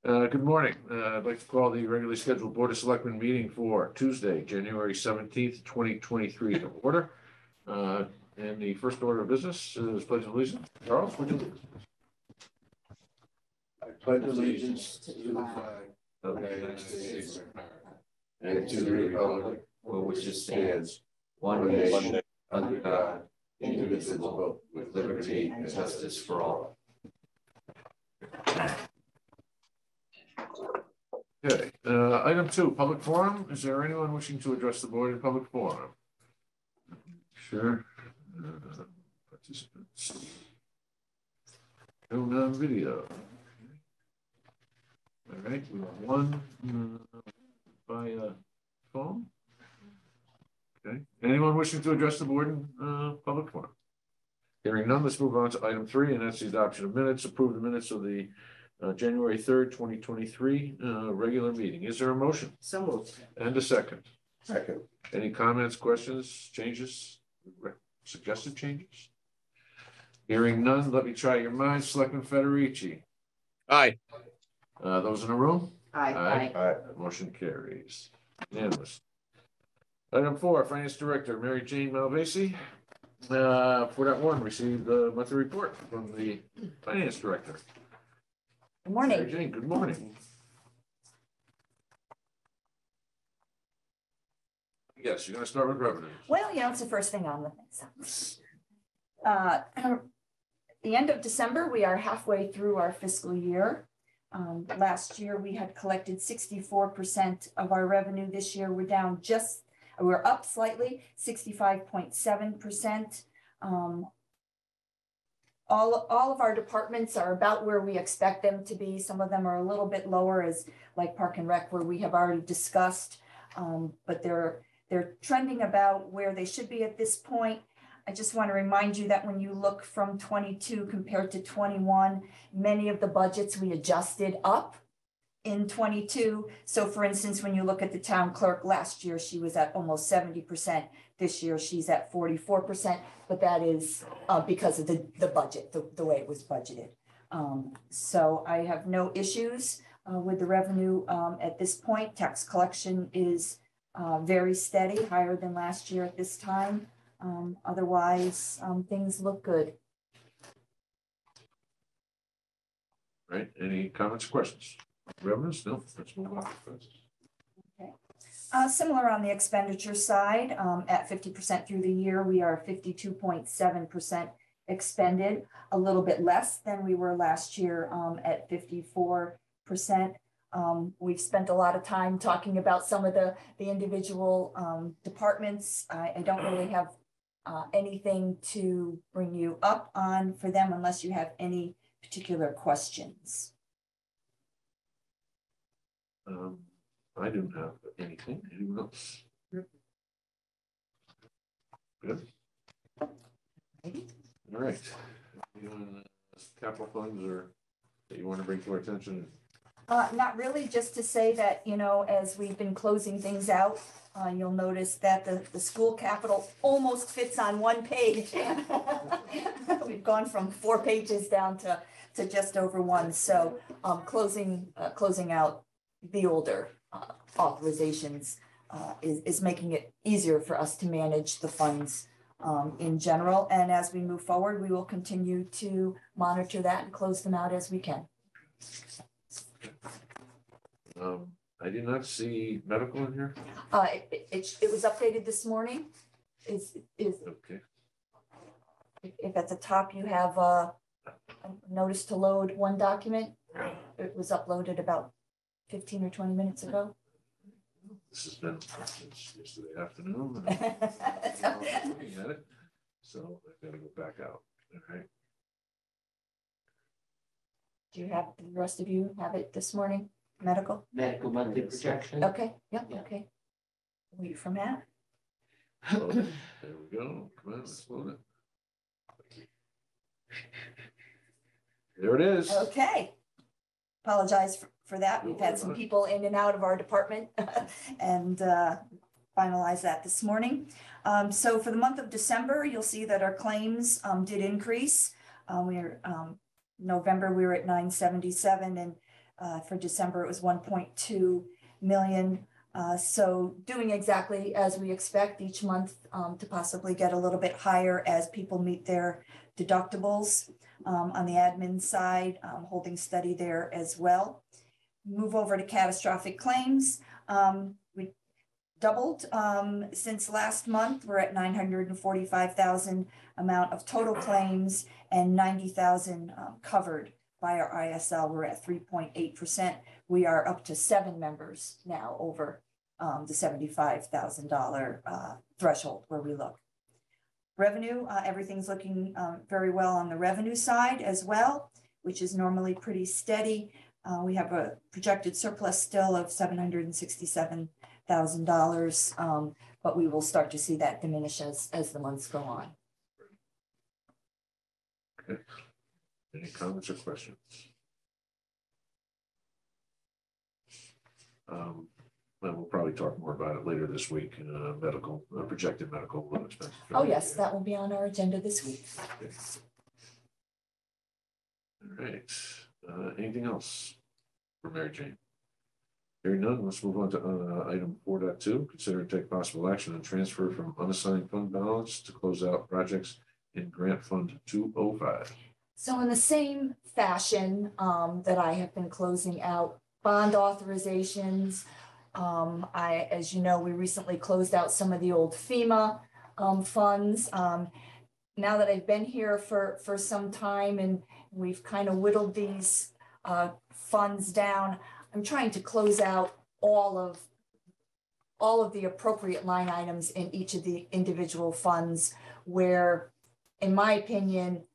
Good morning. I'd like to call the regularly scheduled Board of Selectmen meeting for Tuesday, January 17th, 2023 to order. And the first order of business is pledge of allegiance. Charles, would you lead? I pledge allegiance to the flag of the United States of America and to the republic for which it stands, one nation, under God, indivisible, with liberty and justice for all. Okay. Item 2, public forum. Is there anyone wishing to address the board in public forum? Sure. Participants. No video. All right, we have one by phone. Okay. Anyone wishing to address the board in public forum? Hearing none, let's move on to item 3, and that's the adoption of minutes. Approve the minutes of the January 3rd, 2023 regular meeting. Is there a motion? So moved. And a second. Second. Any comments, questions, changes, suggested changes? Hearing none, let me try your minds. Selectman Federici. Aye. Those in the room? Aye. Aye. Motion carries. Unanimous. Item 4, Finance Director Mary Jane Malvasi. 4.1, received the monthly report from the Finance Director. Good morning. Mary Jane, good morning. Yes, you're going to start with revenue. Well, it's the first thing on the list. The end of December, we are halfway through our fiscal year. Last year, we had collected 64% of our revenue. This year, we're up slightly, 65.7%. All of our departments are about where we expect them to be. Some of them are a little bit lower, as like Park and Rec, where we have already discussed, but they're trending about where they should be at this point. I just want to remind you that when you look from 22 compared to 21, many of the budgets we adjusted up in 22. So for instance, when you look at the town clerk last year, she was at almost 70%. This year, she's at 44%, but that is because of the budget, the way it was budgeted. So I have no issues with the revenue at this point. Tax collection is very steady, higher than last year at this time. Otherwise, things look good. Right. Any comments or questions? Revenues? No. Let's move on. Okay. Similar on the expenditure side, at 50% through the year, we are 52.7% expended, a little bit less than we were last year at 54%. We've spent a lot of time talking about some of the individual departments. I don't really have anything to bring you up on for them unless you have any particular questions. I don't have anything. Anyone else? Good. All right. Capital funds or that you want to bring to our attention? Not really, just to say that, as we've been closing things out, you'll notice that the school capital almost fits on one page. We've gone from 4 pages down to just over 1. So closing out the older authorizations is making it easier for us to manage the funds in general. And as we move forward, we will continue to monitor that and close them out as we can. I did not see medical in here. It was updated this morning. Is okay. If at the top you have a notice to load one document, it was uploaded about 15 or 20 minutes ago. This has been since yesterday afternoon. Looking at it, so I've got to go back out. All right. Do you have the rest of you have it this morning? Medical monthly projection. Okay. Yep. Yeah. Okay. Wait for Matt. There we go. Come on, let's load it. There it is. Okay. Apologize for that. We've had some people in and out of our department and finalized that this morning. So for the month of December, you'll see that our claims did increase. We're November, we were at 977, and for December, it was 1.2 million. So doing exactly as we expect each month, to possibly get a little bit higher as people meet their deductibles. On the admin side, holding steady there as well. Move over to catastrophic claims. We doubled since last month. We're at 945,000 amount of total claims and 90,000 covered by our ISL. We're at 3.8%. We are up to 7 members now over the $75,000 threshold where we look. Revenue, everything's looking very well on the revenue side as well, which is normally pretty steady. We have a projected surplus still of $767,000, but we will start to see that diminish as the months go on. Okay. Any comments or questions? Well, we'll probably talk more about it later this week. Medical, projected medical expenses. Oh, yes, that will be on our agenda this week. Okay. All right. Anything else for Mary Jane? Hearing none, let's move on to item 4.2. Consider and take possible action on transfer from unassigned fund balance to close out projects in Grant Fund 205. So in the same fashion that I have been closing out bond authorizations, as you know, we recently closed out some of the old FEMA funds. Now that I've been here for some time and we've kind of whittled these funds down, I'm trying to close out all of the appropriate line items in each of the individual funds where, in my opinion,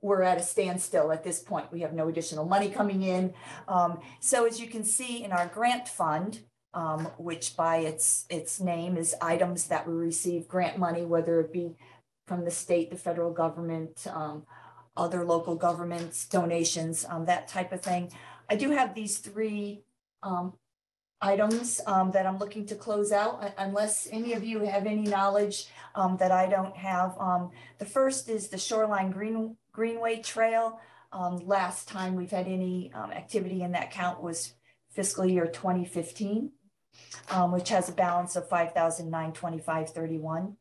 we're at a standstill at this point. We have no additional money coming in. So as you can see in our grant fund, which by its name is items that we receive grant money, whether it be from the state, the federal government, other local governments, donations, that type of thing. I do have these 3 items that I'm looking to close out, unless any of you have any knowledge that I don't have. The first is the Shoreline Greenway Trail. Last time we've had any activity in that count was fiscal year 2015, which has a balance of $5,925.31.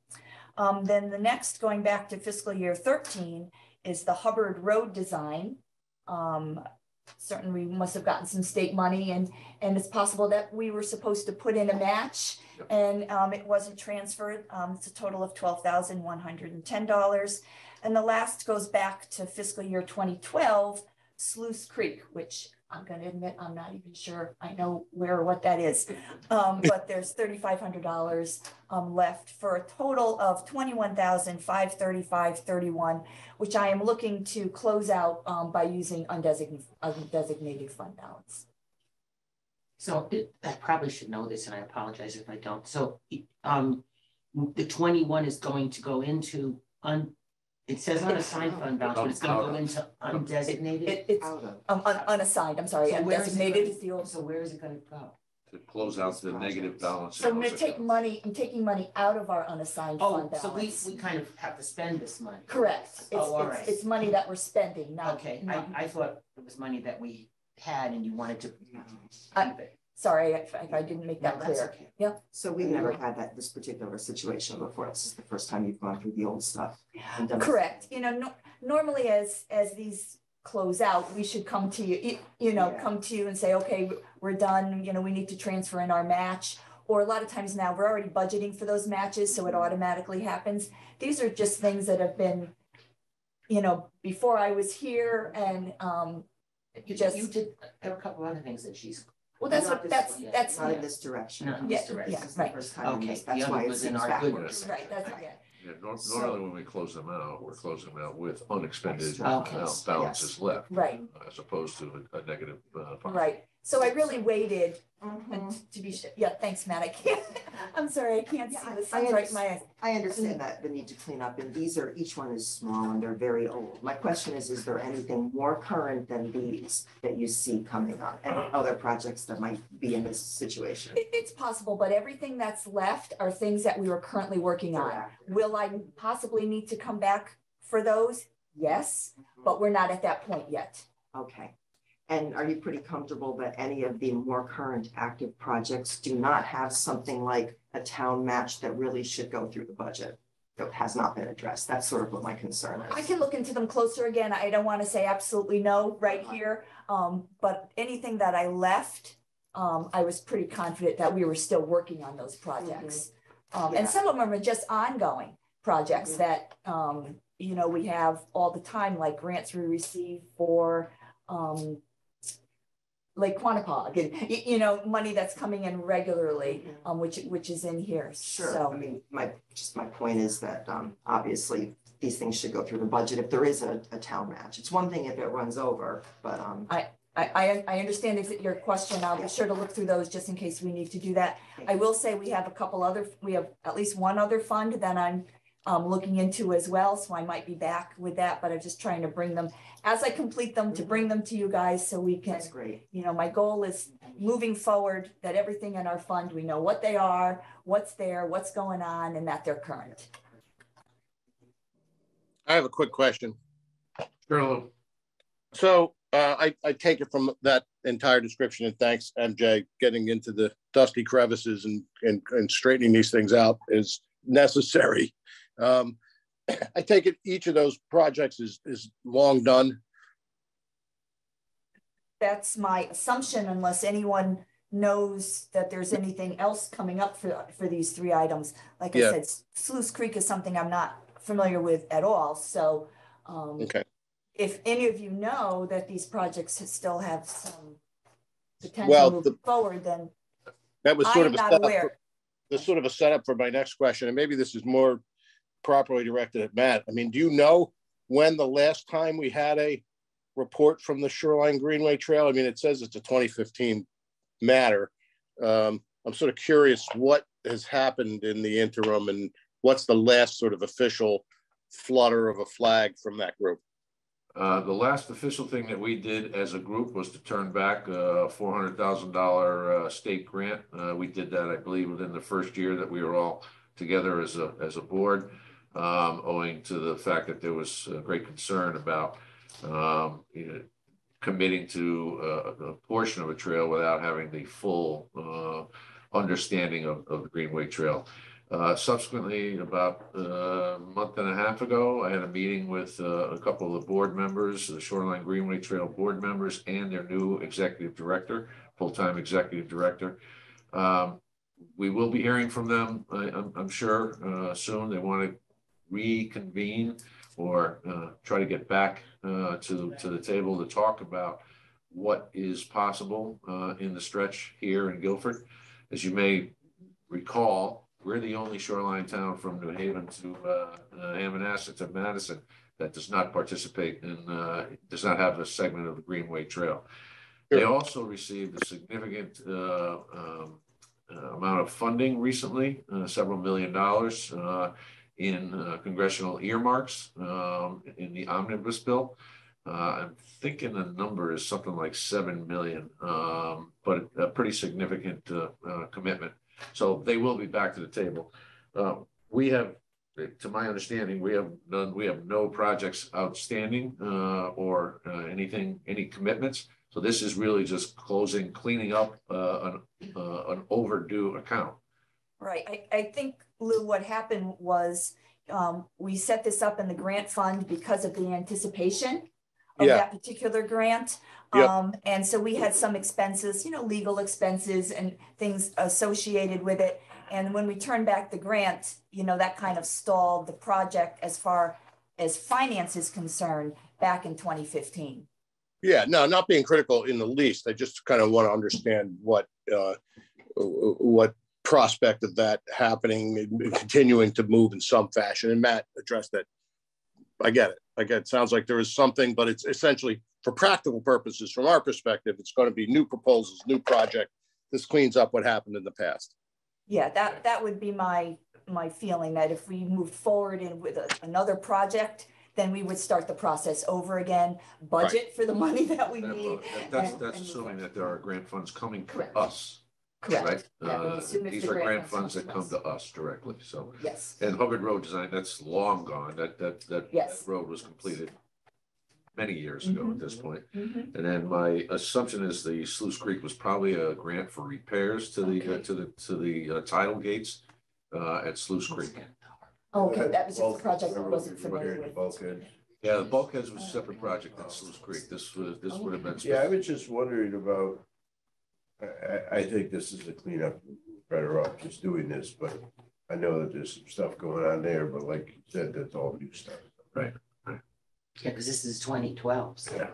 Then the next, going back to fiscal year 13, is the Hubbard Road design. Certainly we must have gotten some state money, and it's possible that we were supposed to put in a match and it wasn't transferred. It's a total of $12,110. And the last goes back to fiscal year 2012, Sluice Creek, which I'm going to admit I'm not even sure I know where or what that is. But there's $3,500 left for a total of $21,535.31, which I am looking to close out by using undesignated fund balance. So I probably should know this, and I apologize if I don't. So the 21 is going to go into it says unassigned fund balance, but it's going to go into undesignated. It's unassigned. I'm sorry. So undesignated is the old. So where is it going to go? To close out the negative balance. So I'm going to take money. I'm taking money out of our unassigned fund balance. So we kind of have to spend this money. Correct. All right. It's money that we're spending. Not okay. I thought it was money that we had, and you wanted to keep it. Sorry if I didn't make that clear. Okay. Yeah. So we've never had this particular situation before. This is the first time you've gone through the old stuff. Correct. You know, normally as these close out, we should come to you, come to you and say, okay, we're done. You know, we need to transfer in our match. Or a lot of times now we're already budgeting for those matches, so it automatically happens. These are just things that have been, before I was here, and you did. There were a couple other things that she's. Well, that's not in this direction. Not in this direction. This is the first time. Okay, That's the why other it was in seems our backwards. good. Right, that's Normally when we close them out, we're closing them out with unexpended Okay. balances left. right, As opposed to a negative fund. right. So I really waited to be sure. Yeah, thanks, Matt. I can't. I'm sorry, I can't see the sun's right in my eyes. I understand that the need to clean up, and each one is small and they're very old. My question is there anything more current than these that you see coming up? And other projects that might be in this situation? It's possible, but everything that's left are things that we were currently working on. Correct. Will I possibly need to come back for those? yes, but we're not at that point yet. Okay. And are you pretty comfortable that any of the more current active projects do not have something like a town match that really should go through the budget that has not been addressed? That's sort of what my concern is. I can look into them closer again. I don't want to say absolutely no right here. But anything that I left, I was pretty confident that we were still working on those projects. Yeah. And some of them are just ongoing projects that, you know, we have all the time, like grants we receive for, Lake Quantico, and you know, money that's coming in regularly, which is in here. Sure. So, I mean, my point is that obviously these things should go through the budget if there is a town match. It's one thing if it runs over, but I understand if your question. I'll be sure to look through those just in case we need to do that. I will say we have we have at least one other fund that I'm looking into as well, so I might be back with that, but I'm just trying to bring them, as I complete them, to bring them to you guys so we can, that's great. you know, my goal is moving forward, that everything in our fund, we know what they are, what's there, what's going on, and that they're current. I have a quick question. Sure, Lou. So I take it from that entire description, and thanks, MJ, getting into the dusty crevices and straightening these things out is necessary. I take it each of those projects is long done. That's my assumption, unless anyone knows that there's anything else coming up for these three items. Like I said, Sluice Creek is something I'm not familiar with at all. So okay. If any of you know that these projects still have some potential moving forward, then that was sort of not aware. That's sort of a setup for my next question, and maybe this is more properly directed at Matt. I mean, do you know when the last time we had a report from the Shoreline Greenway Trail? I mean, it says it's a 2015 matter. I'm sort of curious what has happened in the interim and what's the last sort of official flutter of a flag from that group? The last official thing that we did as a group was to turn back a $400,000 state grant. We did that, I believe, within the first year that we were all together as a board, owing to the fact that there was great concern about you know, committing to a portion of a trail without having the full understanding of the Greenway Trail. Subsequently, about a month and a half ago, I had a meeting with a couple of the board members, the Shoreline Greenway Trail board members, and their new executive director, full-time executive director. We will be hearing from them, I'm sure, soon. They want to reconvene or try to get back to the table to talk about what is possible in the stretch here in Guilford. As you may recall, we're the only shoreline town from New Haven to Ammonasset to Madison that does not participate in, does not have a segment of the Greenway Trail. Sure. They also received a significant amount of funding recently, several $1 million in congressional earmarks in the omnibus bill. I'm thinking the number is something like 7 million, but a pretty significant commitment. So they will be back to the table. We have, to my understanding, we have no projects outstanding or any commitments. So this is really just cleaning up an overdue account. Right. I think, Lou, what happened was we set this up in the grant fund because of the anticipation of that particular grant. And so we had some expenses, you know, legal expenses and things associated with it. And when we turned back the grant, you know, that kind of stalled the project as far as finance is concerned back in 2015. Yeah, no, not being critical in the least. I just kind of want to understand what prospect of that happening and continuing to move in some fashion. And Matt addressed that. I get it. It sounds like there is something, but it's essentially for practical purposes, from our perspective, it's going to be new proposals, new project. This cleans up what happened in the past. Yeah, that would be my feeling, that if we moved forward with another project, then we would start the process over again, budget for the money that we need. That's assuming that there are grant funds coming to us. Correct. Right? These are grant funds that come to us directly. So yes. And Hubbard Road design, that's long gone. That road was completed many years ago at this point. Mhm. And then my assumption is the Sluice Creek was probably a grant for repairs to the tidal gates at Sluice Creek. Okay, that was just a project I wasn't familiar Repaired the with. bulkhead. Yeah, the bulkheads was a separate project at Sluice Creek. This would have been. Yeah, I was just wondering about, I think this is a cleanup, better off just doing this, but I know that there's some stuff going on there, but like you said, that's all new stuff. Right. Yeah, because this is 2012, so Yeah.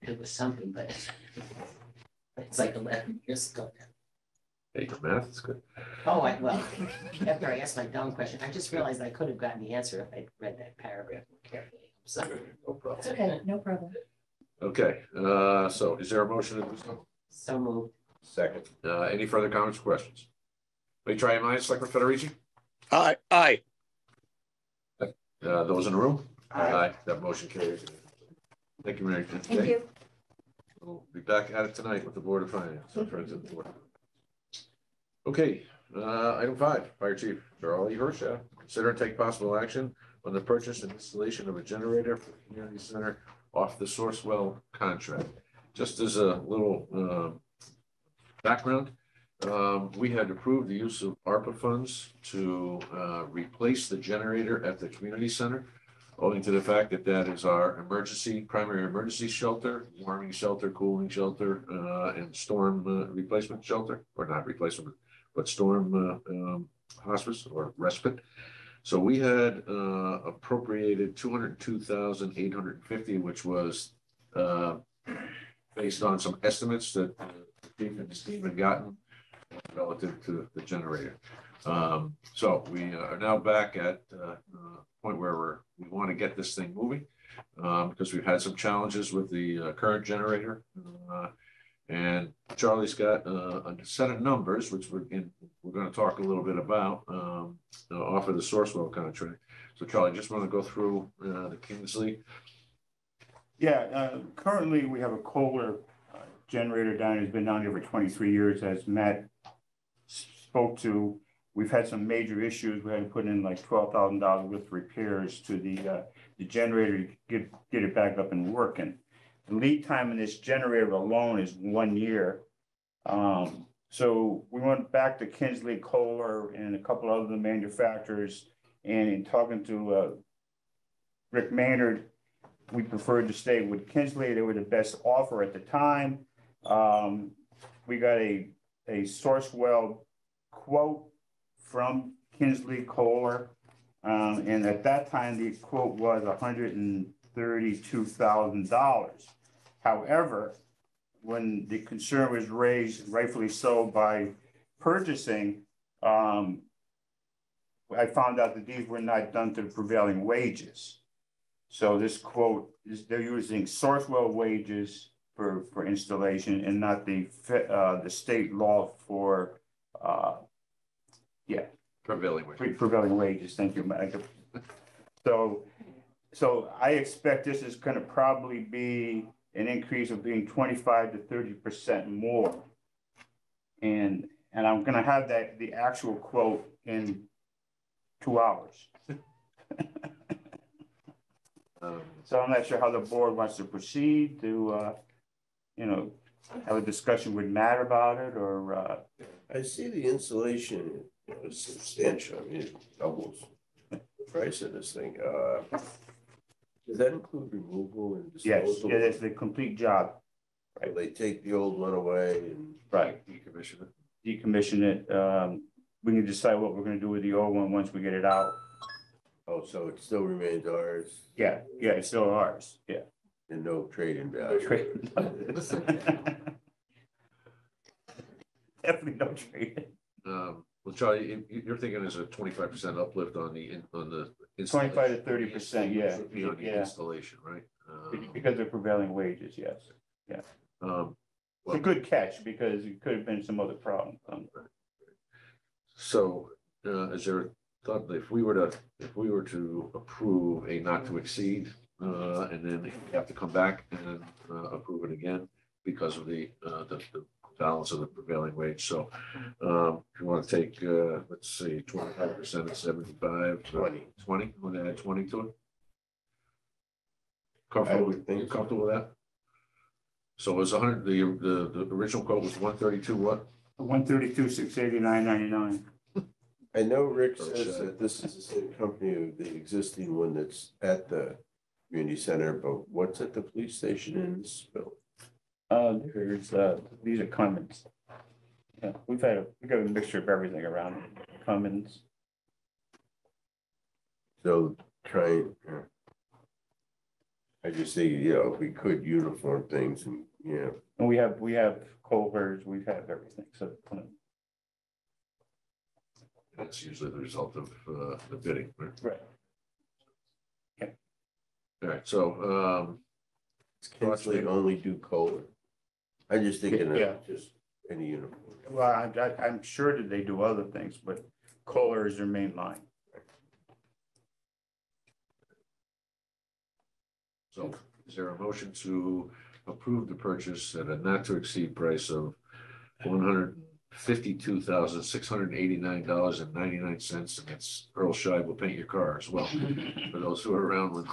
it was something, but it's like 11 years ago now. Hey, your math is good. Oh, well, after I asked my dumb question, I just realized I could have gotten the answer if I'd read that paragraph more carefully. I'm sorry. No problem. It's okay, no problem. Okay, so is there a motion to do so? So moved. Second. Any further comments or questions? Let me try your minds, Selectman Federici? Aye. Those in the room? Aye. That motion carries. Thank you, Mary. Thank you. We'll be back at it tonight with the Board of Finance, our friends at the board. Okay, item 5, Fire Chief Charlie Hershaw. Consider and take possible action on the purchase and installation of a generator for the community center off the Sourcewell contract. Just as a little background, we had approved the use of ARPA funds to replace the generator at the community center, owing to the fact that that is our primary emergency shelter, warming shelter, cooling shelter, and storm replacement shelter, or not replacement, but storm hospice or respite. So we had appropriated $202,850, which was based on some estimates that Steve had gotten relative to the generator. So we are now back at a point where we want to get this thing moving because we've had some challenges with the current generator. And Charlie's got a set of numbers, which we're going to talk a little bit about off of the Sourcewell contract. So Charlie, just want to go through the Kingsley. Yeah, currently we have a Kohler generator down, has been down here for 23 years, as Matt spoke to. We've had some major issues. We had to put in like $12,000 worth of repairs to the generator to get it back up and working. The lead time in this generator alone is 1 year. So we went back to Kinsley, Kohler, and a couple of other manufacturers, and in talking to Rick Maynard, we preferred to stay with Kinsley. They were the best offer at the time. We got a Sourcewell quote from Kinsley Kohler, and at that time the quote was $132,000. However, when the concern was raised, rightfully so, by purchasing, I found out that these were not done to the prevailing wages. So this quote is, they're using Sourcewell wages for installation and not the state law for Prevailing wage. Prevailing wages. Thank you, Mike. So I expect this is going to probably be an increase of being 25 to 30% more, and I'm going to have the actual quote in 2 hours. So I'm not sure how the board wants to proceed to, have a discussion with Matt about it, or. I see the insulation is substantial. I mean, it doubles the price of this thing. Does that include removal and Yes, disposal? yeah, that's the complete job. Right. They take the old one away and Right. Decommission it. Decommission it. We can decide what we're going to do with the old one once we get it out. oh, so it still remains ours Yeah, it's still ours. Yeah. and no trade-in value. Definitely no trade. Well, Charlie, you're thinking there's a 25% uplift on the 25 to 30%, yeah. On the Yeah. installation, right? Because of prevailing wages, yes. It's a good catch because it could have been some other problem. So, is there a thought that if we were to approve a not to exceed, and then we have to come back and approve it again because of the balance of the prevailing wage. So, if you want to take, let's see, 25% of 75, 20. Want to add 20 to it? Comfortable, would think you so. comfortable with that? So it was 100, the original quote was 132 what? 132, 689.99. I know Rick says that this is the same company of the existing one that's at the community center, but what's at the police station in this bill? These are Cummins. Yeah, we got a mixture of everything around Cummins. So I just think, if we could uniform things and, And we have Culvers, we have everything, so. That's usually the result of the bidding, right? Right. All right, so, Can only do Kohler? I just thinking Yeah. of just any uniform. Well, I'm sure that they do other things, but Kohler is their main line. so is there a motion to approve the purchase at a not to exceed price of $152,689.99, and that's Earl Scheib will paint your car as well, for those who are around with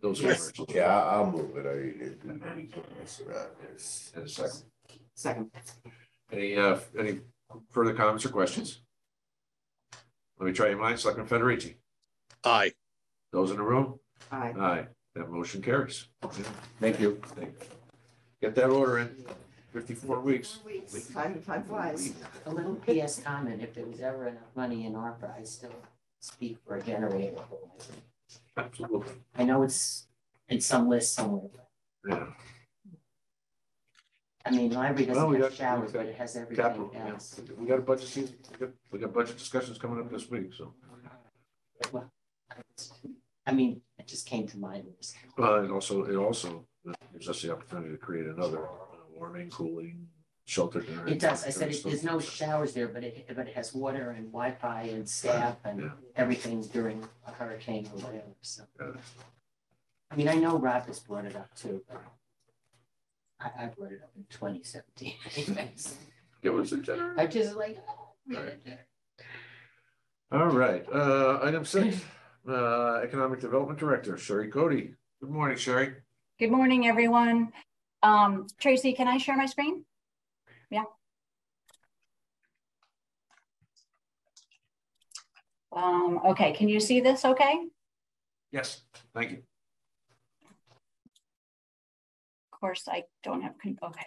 those. Yes. Words. Yeah, I'll move it. We can't mess around this. And a second. Second. Any further comments or questions? Let me try your minds, Selectman Federici. Aye. Those in the room? Aye. Aye, that motion carries. Thank you. Get that order in, 54 weeks. Time flies. A little PS comment, if there was ever enough money in ARPA, I still speak for a generator. Absolutely. I know it's in some list somewhere. Yeah. I mean, library Well, we doesn't got- have showers, we've got but it has Capital, everything yeah. else. We got a budget season, we got budget discussions coming up this week, so. Well, I mean, it just came to mind. It also gives us the opportunity to create another warming, cooling, shelter. It does. I said there's no showers there, but it has water and Wi-Fi and staff and Yeah. everything during a hurricane or whatever. So, Yeah. I mean, I know Rob has brought it up too, but I brought it up in 2017. Give us a generator. I just like. All right, item 6, Economic Development Director, Sherry Cody. Good morning, Sherry. Good morning, everyone. Tracy, can I share my screen? Yeah. Okay, can you see this okay? Yes, thank you. Of course, I don't have, okay.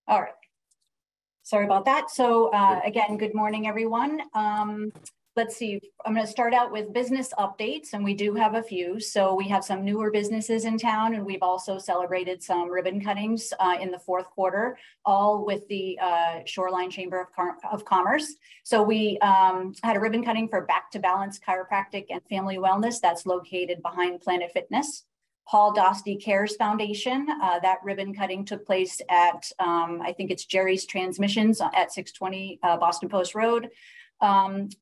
All right. Sorry about that. So again, good morning, everyone. Let's see, I'm going to start out with business updates, and we do have a few. So we have some newer businesses in town, and we've also celebrated some ribbon cuttings in the fourth quarter, all with the Shoreline Chamber of Commerce. So we had a ribbon cutting for Back to Balance Chiropractic and Family Wellness that's located behind Planet Fitness. Paul Dostey Cares Foundation, that ribbon cutting took place at, I think it's Jerry's Transmissions at 620 Boston Post Road.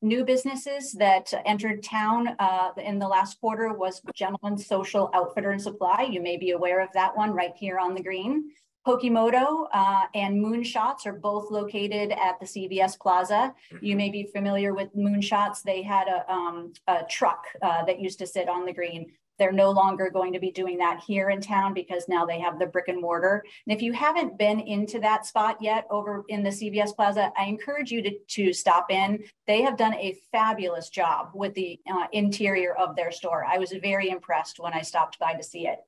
New businesses that entered town in the last quarter was Gentleman's Social Outfitter and Supply. You may be aware of that one right here on the green. Pokimoto and Moonshots are both located at the CVS Plaza. You may be familiar with Moonshots. They had a truck that used to sit on the green. They're no longer going to be doing that here in town because now they have the brick and mortar. And if you haven't been into that spot yet over in the CVS Plaza, I encourage you to stop in. They have done a fabulous job with the interior of their store. I was very impressed when I stopped by to see it.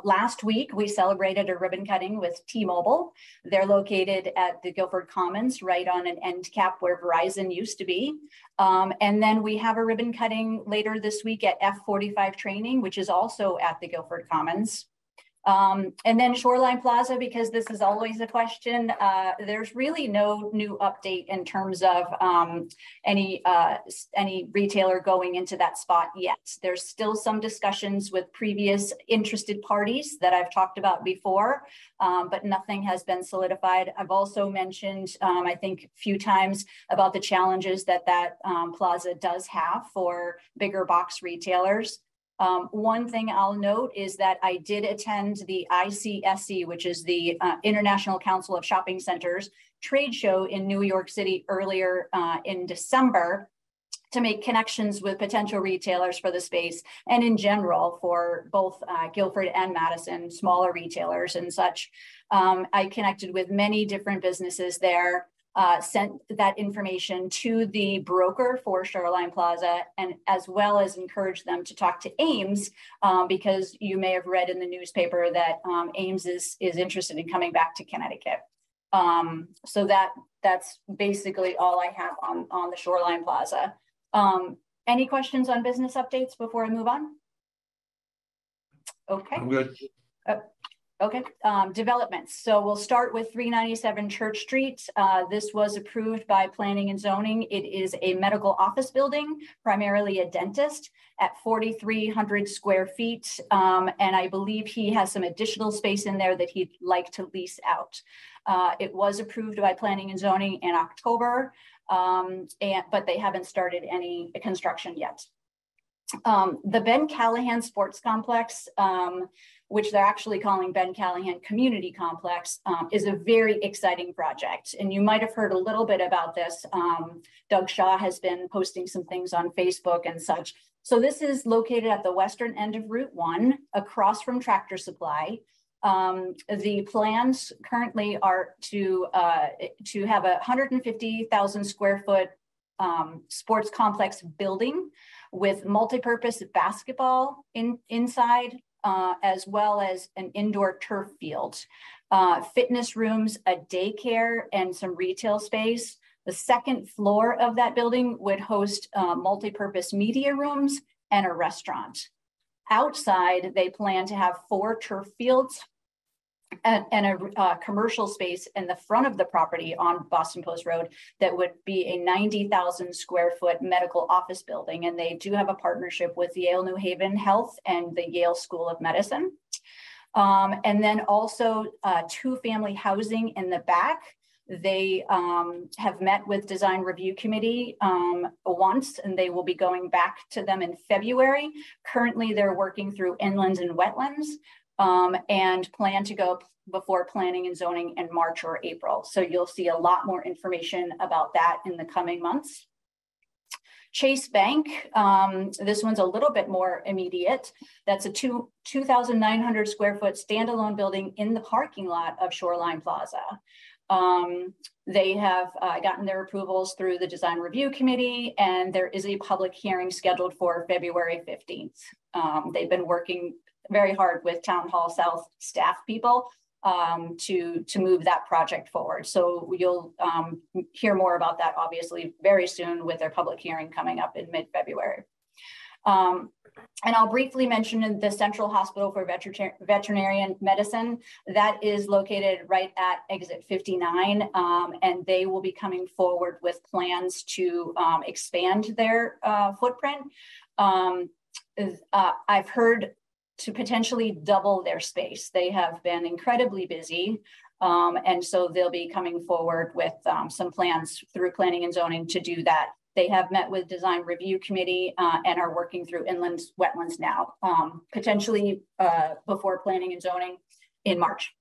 Last week, we celebrated a ribbon cutting with T-Mobile. They're located at the Guilford Commons, right on an end cap where Verizon used to be. And then we have a ribbon cutting later this week at F45 Training, which is also at the Guilford Commons. And then Shoreline Plaza, because this is always a question, there's really no new update in terms of any retailer going into that spot yet. There's still some discussions with previous interested parties that I've talked about before, but nothing has been solidified. I've also mentioned, I think a few times about the challenges that plaza does have for bigger box retailers. One thing I'll note is that I did attend the ICSC, which is the International Council of Shopping Centers trade show in New York City earlier in December to make connections with potential retailers for the space, and in general for both Guilford and Madison, smaller retailers and such. I connected with many different businesses there, sent that information to the broker for Shoreline Plaza, and as well as encouraged them to talk to Ames, because you may have read in the newspaper that Ames is interested in coming back to Connecticut. So that's basically all I have on the Shoreline Plaza. Any questions on business updates before I move on? Okay. I'm good. Okay, developments. So we'll start with 397 Church Street. This was approved by Planning and Zoning. It is a medical office building, primarily a dentist, at 4,300 square feet. And I believe he has some additional space in there that he'd like to lease out. It was approved by Planning and Zoning in October, but they haven't started any construction yet. The Ben Callahan Sports Complex, which they're actually calling Ben Callahan Community Complex, is a very exciting project. And you might have heard a little bit about this. Doug Shaw has been posting some things on Facebook and such. So this is located at the western end of Route 1, across from Tractor Supply. The plans currently are to have a 150,000 square foot sports complex building with multi-purpose basketball inside, as well as an indoor turf field, fitness rooms, a daycare, and some retail space. The second floor of that building would host multi-purpose media rooms and a restaurant. Outside, they plan to have 4 turf fields and a commercial space in the front of the property on Boston Post Road that would be a 90,000 square foot medical office building. And they do have a partnership with Yale New Haven Health and the Yale School of Medicine. And then also 2-family housing in the back. They have met with Design Review Committee once, and they will be going back to them in February. Currently, they're working through inlands and wetlands, and plan to go before Planning and Zoning in March or April. So you'll see a lot more information about that in the coming months. Chase Bank, this one's a little bit more immediate. That's a 2,900 square foot standalone building in the parking lot of Shoreline Plaza. They have gotten their approvals through the Design Review Committee, and there is a public hearing scheduled for February 15th. They've been working very hard with Town Hall South staff people to move that project forward. So you'll hear more about that obviously very soon with their public hearing coming up in mid-February. And I'll briefly mention the Central Hospital for Veterinary Medicine. That is located right at exit 59, and they will be coming forward with plans to expand their footprint. I've heard to potentially double their space. They have been incredibly busy. And so they'll be coming forward with some plans through Planning and Zoning to do that. They have met with Design Review Committee and are working through inland wetlands now, potentially before Planning and Zoning in March.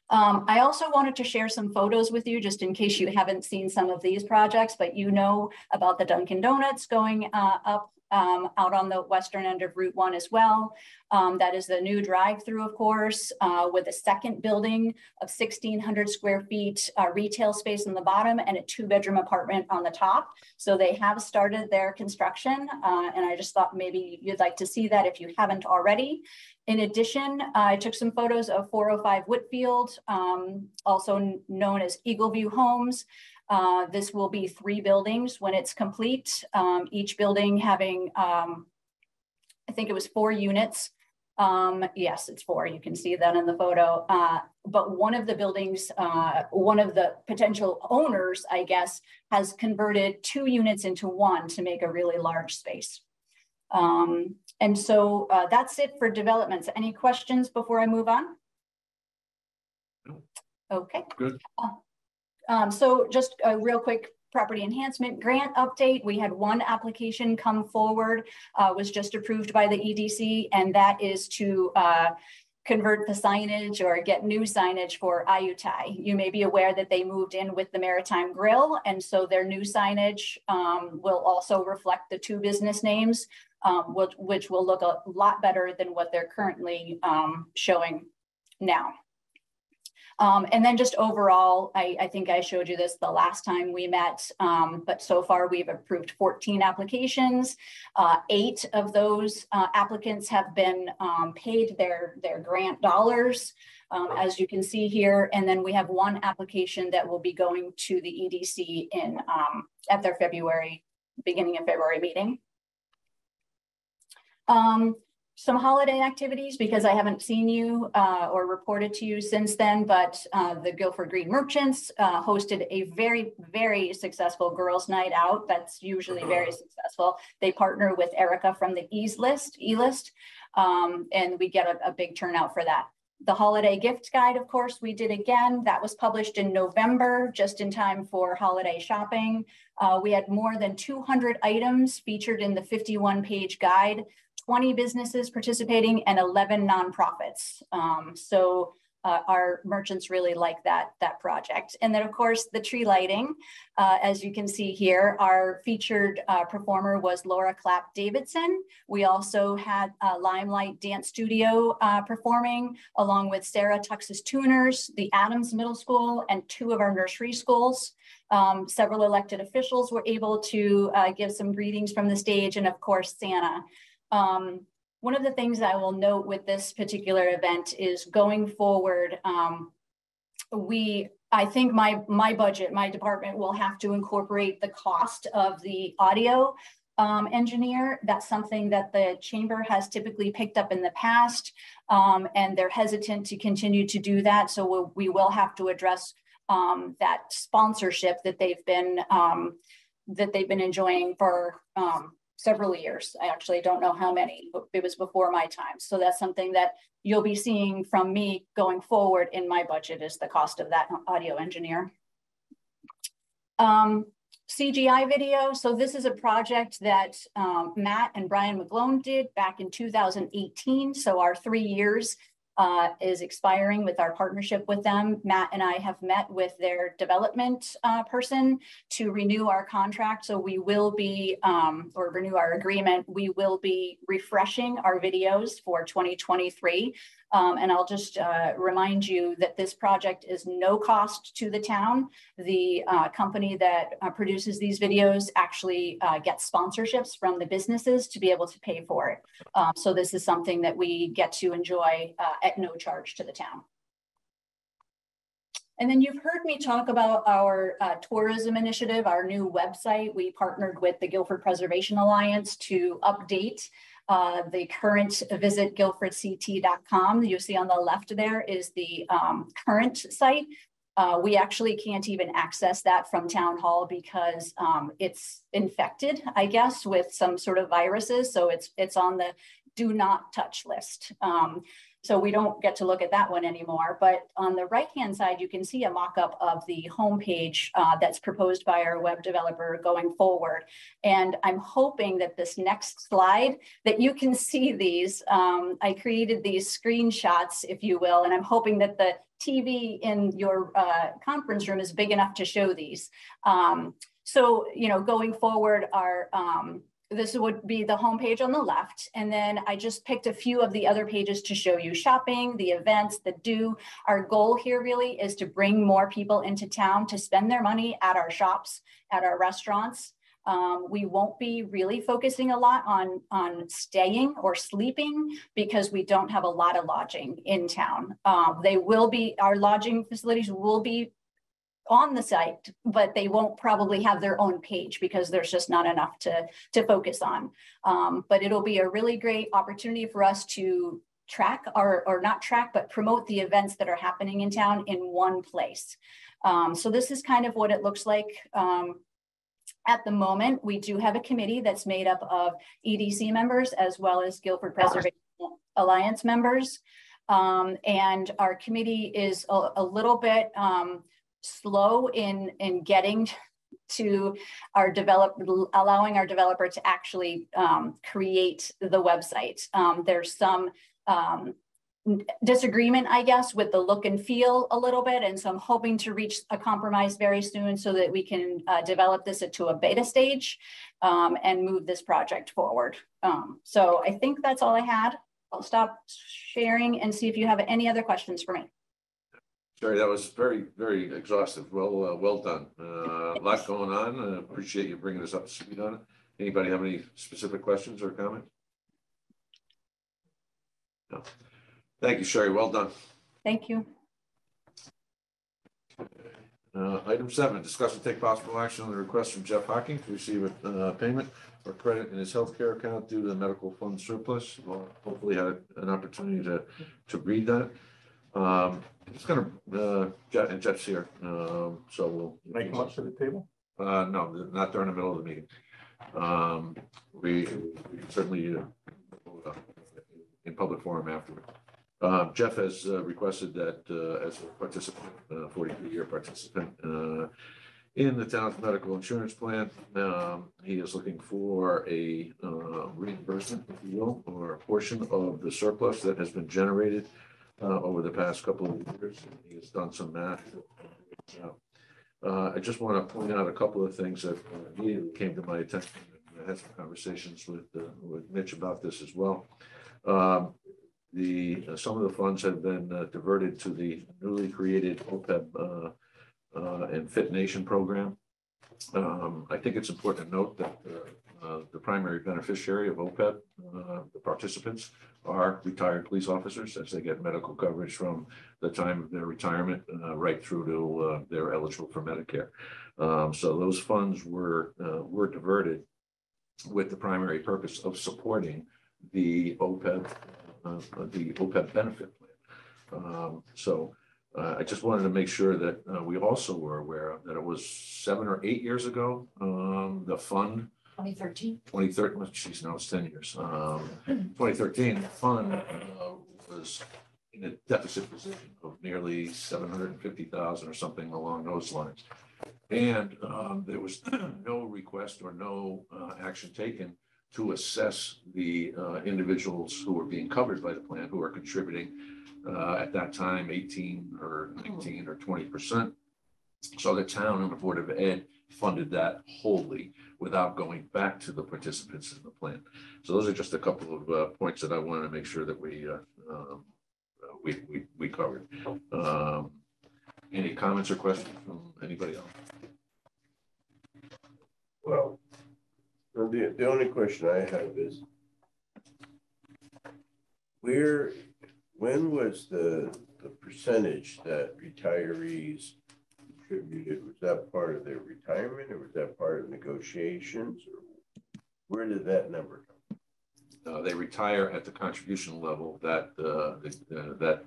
I also wanted to share some photos with you just in case you haven't seen some of these projects, but you know about the Dunkin' Donuts going up out on the western end of Route 1 as well. That is the new drive-through, of course, with a second building of 1,600 square feet, retail space on the bottom and a 2-bedroom apartment on the top. So they have started their construction, and I just thought maybe you'd like to see that if you haven't already. In addition, I took some photos of 405 Whitfield, also known as Eagleview Homes. This will be 3 buildings when it's complete, each building having, I think it was 4 units. Yes, it's 4, you can see that in the photo. But one of the buildings, one of the potential owners, I guess, has converted 2 units into 1 to make a really large space. And so that's it for developments. Any questions before I move on? Okay. Good. So just a real quick property enhancement grant update. We had 1 application come forward, was just approved by the EDC, and that is to convert the signage or get new signage for Ayutthaya. You may be aware that they moved in with the Maritime Grill, and so their new signage will also reflect the two business names, which will look a lot better than what they're currently showing now. And then just overall, I think I showed you this the last time we met, but so far we've approved 14 applications. 8 of those applicants have been paid their grant dollars, as you can see here. And then we have 1 application that will be going to the EDC in at their beginning of February meeting. Some holiday activities, because I haven't seen you or reported to you since then, but the Guilford Green Merchants hosted a very, very successful girls' night out. That's usually very successful. They partner with Erica from the E-List, and we get a big turnout for that. The holiday gift guide, of course, we did again. That was published in November, just in time for holiday shopping. We had more than 200 items featured in the 51-page guide. 20 businesses participating and 11 nonprofits. So our merchants really like that project. And then of course, the tree lighting, as you can see here, our featured performer was Laura Clapp Davidson. We also had Limelight Dance Studio performing, along with Sarah Tux's Tuners, the Adams Middle School, and 2 of our nursery schools. Several elected officials were able to give some greetings from the stage, and of course, Santa. One of the things I will note with this particular event is going forward, I think my budget, my department will have to incorporate the cost of the audio engineer. That's something that the chamber has typically picked up in the past, and they're hesitant to continue to do that. So we will have to address that sponsorship that they've been enjoying for several years. I actually don't know how many, but it was before my time. So that's something that you'll be seeing from me going forward in my budget, is the cost of that audio engineer. CGI video. So this is a project that Matt and Brian McGlone did back in 2018. So our 3 years is expiring with our partnership with them. Matt and I have met with their development person to renew our contract. So we will be, or renew our agreement, we will be refreshing our videos for 2023. And I'll just remind you that this project is no cost to the town. The company that produces these videos actually gets sponsorships from the businesses to be able to pay for it. So this is something that we get to enjoy at no charge to the town. And then you've heard me talk about our tourism initiative, our new website. We partnered with the Guilford Preservation Alliance to update the current visit guilfordct.com. You see on the left there is the current site. We actually can't even access that from Town Hall because it's infected, I guess, with some sort of viruses. So it's on the do not touch list. So we don't get to look at that one anymore. But on the right-hand side, you can see a mock-up of the homepage that's proposed by our web developer going forward. And I'm hoping that this next slide, that you can see these. I created these screenshots, if you will, and I'm hoping that the TV in your conference room is big enough to show these. So, you know, going forward, this would be the homepage on the left. And then I just picked a few of the other pages to show you shopping, the events, the do. Our goal here really is to bring more people into town to spend their money at our shops, at our restaurants. We won't be really focusing a lot on staying or sleeping because we don't have a lot of lodging in town. Our lodging facilities will be on the site, but they won't probably have their own page because there's just not enough to focus on. But it'll be a really great opportunity for us to track or not track, but promote the events that are happening in town in one place. So this is kind of what it looks like. At the moment, we do have a committee that's made up of EDC members as well as Guilford Preservation Alliance members. And our committee is a little bit slow in getting to our allowing our developer to actually create the website. There's some disagreement, I guess, with the look and feel a little bit. And so I'm hoping to reach a compromise very soon so that we can develop this into a beta stage and move this project forward. So I think that's all I had. I'll stop sharing and see if you have any other questions for me. Sherry, that was very, very exhaustive. Well done. A lot going on. Appreciate you bringing us up to speed on it. Anybody have any specific questions or comments? No. Thank you, Sherry. Well done. Thank you. Item 7, discuss and take possible action on the request from Jeff Hocking to receive a payment or credit in his healthcare account due to the medical fund surplus. Well, hopefully had an opportunity to read that. It's going to, and Jeff's here, so we'll Make him up to the table? No, not during the middle of the meeting. We certainly in public forum afterward. Jeff has requested that as a participant, 43-year participant in the town's medical insurance plan, he is looking for a reimbursement, if you will, or a portion of the surplus that has been generated over the past couple of years. He has done some math. I just want to point out a couple of things that immediately came to my attention. I had some conversations with Mitch about this as well. Some of the funds have been diverted to the newly created OPEB and Fit Nation program. I think it's important to note that the primary beneficiary of OPEB, the participants, are retired police officers, as they get medical coverage from the time of their retirement right through to they're eligible for Medicare. So those funds were diverted with the primary purpose of supporting the OPEB benefit plan. I just wanted to make sure that we also were aware of that it was 7 or 8 years ago, the fund 2013, well, geez, now it's 10 years. 2013, the fund was in a deficit position of nearly 750,000 or something along those lines. And there was no request or no action taken to assess the individuals who were being covered by the plan, who are contributing at that time 18 or 19 or 20%. So the town and the Board of Ed funded that wholly without going back to the participants in the plan. So those are just a couple of points that I wanted to make sure that we covered. Any comments or questions from anybody else? Well, the only question I have is, when was the percentage that retirees contributed? Was that part of their retirement, or was that part of negotiations, or where did that number come? They retire at the contribution level that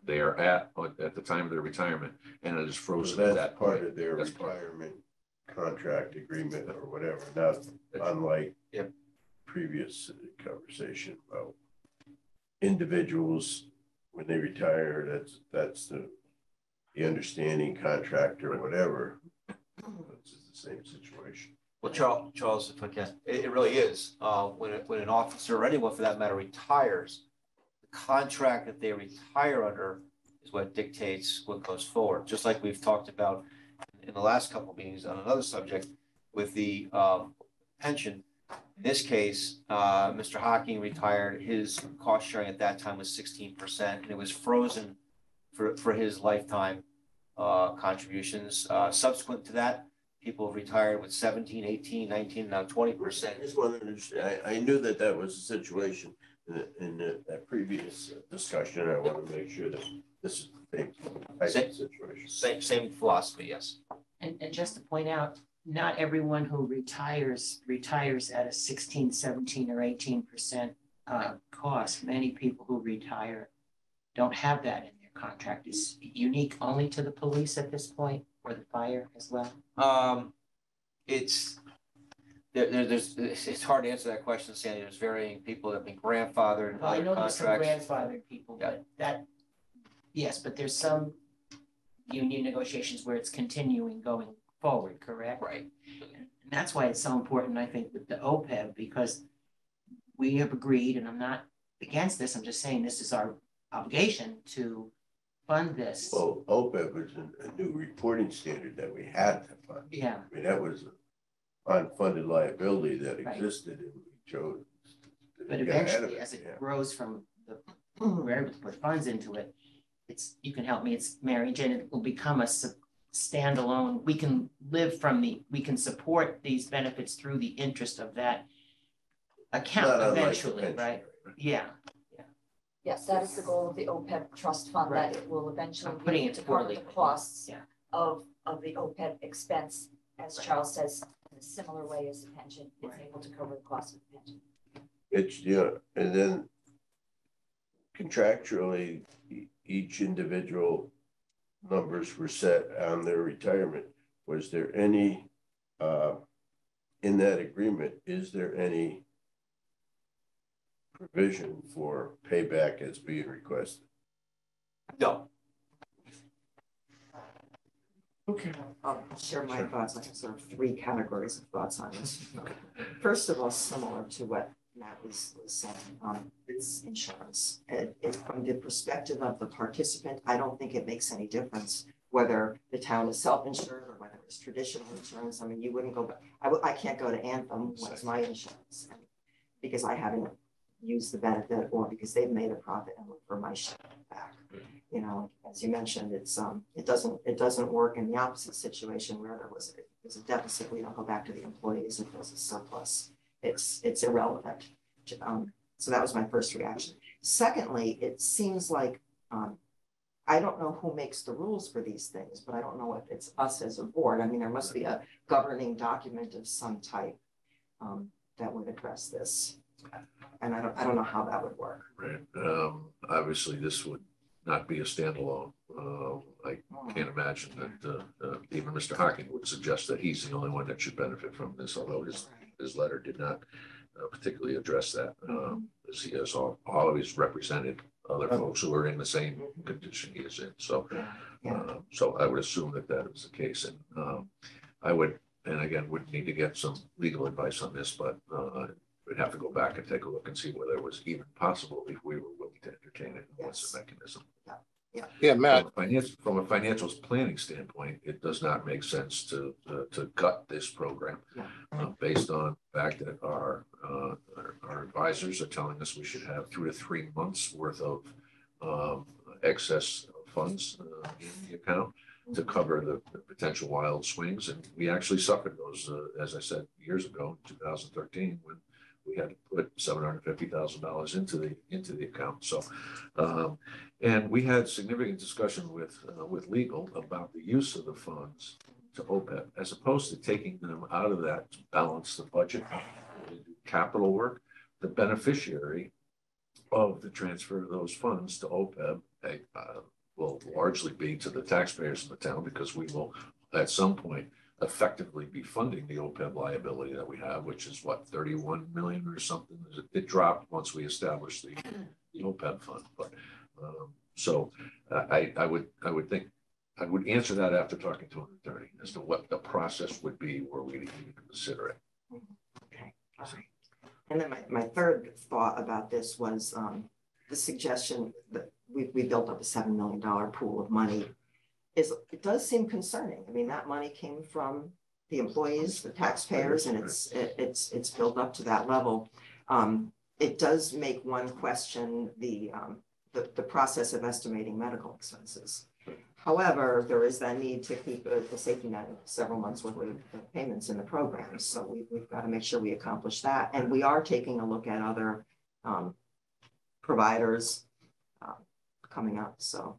they are at the time of their retirement, and it is frozen. So that's at that part point. of their retirement contract agreement or whatever. Not unlike previous conversation about individuals when they retire. That's the understanding contract or whatever. It's the same situation. Well, Charles, if I can, it really is. When an officer or anyone for that matter retires, the contract that they retire under is what dictates what goes forward. Just like we've talked about in the last couple of meetings on another subject with the pension. In this case, Mr. Hocking retired. His cost sharing at that time was 16%, and it was frozen for his lifetime contributions. Subsequent to that, people have retired with 17, 18, 19, now 20%. I just wanted to understand. I knew that was the situation in that previous discussion. I want to make sure that this is the same situation. Same philosophy, yes. And just to point out, not everyone who retires at a 16, 17, or 18% cost. Many people who retire don't have that in their contract. Is unique only to the police at this point, or the fire as well? It's hard to answer that question, Sandy. There's varying people that have been grandfathered. Well, I know there's some grandfathered people, but yes, but there's some union negotiations where it's continuing going forward, correct? Right. And that's why it's so important, I think, with the OPEB, because we have agreed, and I'm not against this, I'm just saying this is our obligation to fund this. Well, OPEB was a new reporting standard that we had to fund. Yeah, I mean, that was an unfunded liability that Right. existed and we chose. to but get ahead of eventually, it, as it yeah. grows from the, we're able to put funds into it, it's, you can help me, it's Mary Jane, it will become a standalone, we can live from we can support these benefits through the interest of that account Not unlike the eventually, pension, right? Yeah, Yes, that is the goal of the OPEB trust fund, that Right. it will eventually I'm putting be it to cover the poorly. costs Yeah. of the OPEB expense, as Right. Charles says, in a similar way as the pension, it's Right. able to cover the cost of the pension. It's, yeah, and then contractually, each individual numbers were set on their retirement. Was there any, in that agreement, is there any provision for payback as being requested? No, Okay. I'll share my thoughts. I have sort of three categories of thoughts on this. First of all, similar to what Matt was saying, it's insurance. From the perspective of the participant, I don't think it makes any difference whether the town is self-insured or whether it's traditional insurance. I mean, you wouldn't go back. I can't go to Anthem, what's my insurance? Because I haven't used the benefit or because they've made a profit and look for my share back. You know, as you mentioned, it doesn't work in the opposite situation where there's a deficit. We don't go back to the employees if there's a surplus. It's irrelevant. So that was my first reaction. Secondly, it seems like I don't know who makes the rules for these things, but I don't know if it's us as a board. I mean, there must be a governing document of some type that would address this, and I don't know how that would work. Right. Obviously, this would not be a standalone. I can't imagine that even Mr. Hocking would suggest that he's the only one that should benefit from this, although his letter did not particularly address that, as he has always represented other folks who are in the same condition he is in. So, so I would assume that that is the case, and I would, and again, would need to get some legal advice on this, but we'd have to go back and take a look and see whether it was even possible if we were willing to entertain it. What's the mechanism? Yeah, Matt. From a financials planning standpoint, it does not make sense to gut this program based on the fact that our advisors are telling us we should have 2 to 3 months worth of excess funds in the account to cover the potential wild swings. And we actually suffered those, as I said, years ago, in 2013, when we had to put $750,000 into the account. So, and we had significant discussion with legal about the use of the funds to OPEB, as opposed to taking them out of that to balance the budget, to do capital work. The beneficiary of the transfer of those funds to OPEB will largely be to the taxpayers in the town, because we will at some point effectively be funding the OPEB liability that we have, which is what, 31 million or something. It dropped once we established the OPEB fund. But so I would think I would answer that after talking to an attorney as to what the process would be where we even consider it. Okay. All right. And then my third thought about this was the suggestion that we built up a $7 million pool of money. It does seem concerning. I mean, that money came from the employees, the taxpayers, and it's built up to that level. It does make one question the process of estimating medical expenses. However, there is that need to keep a safety net of several months worth of payments in the program. So we've got to make sure we accomplish that. And we are taking a look at other providers coming up. So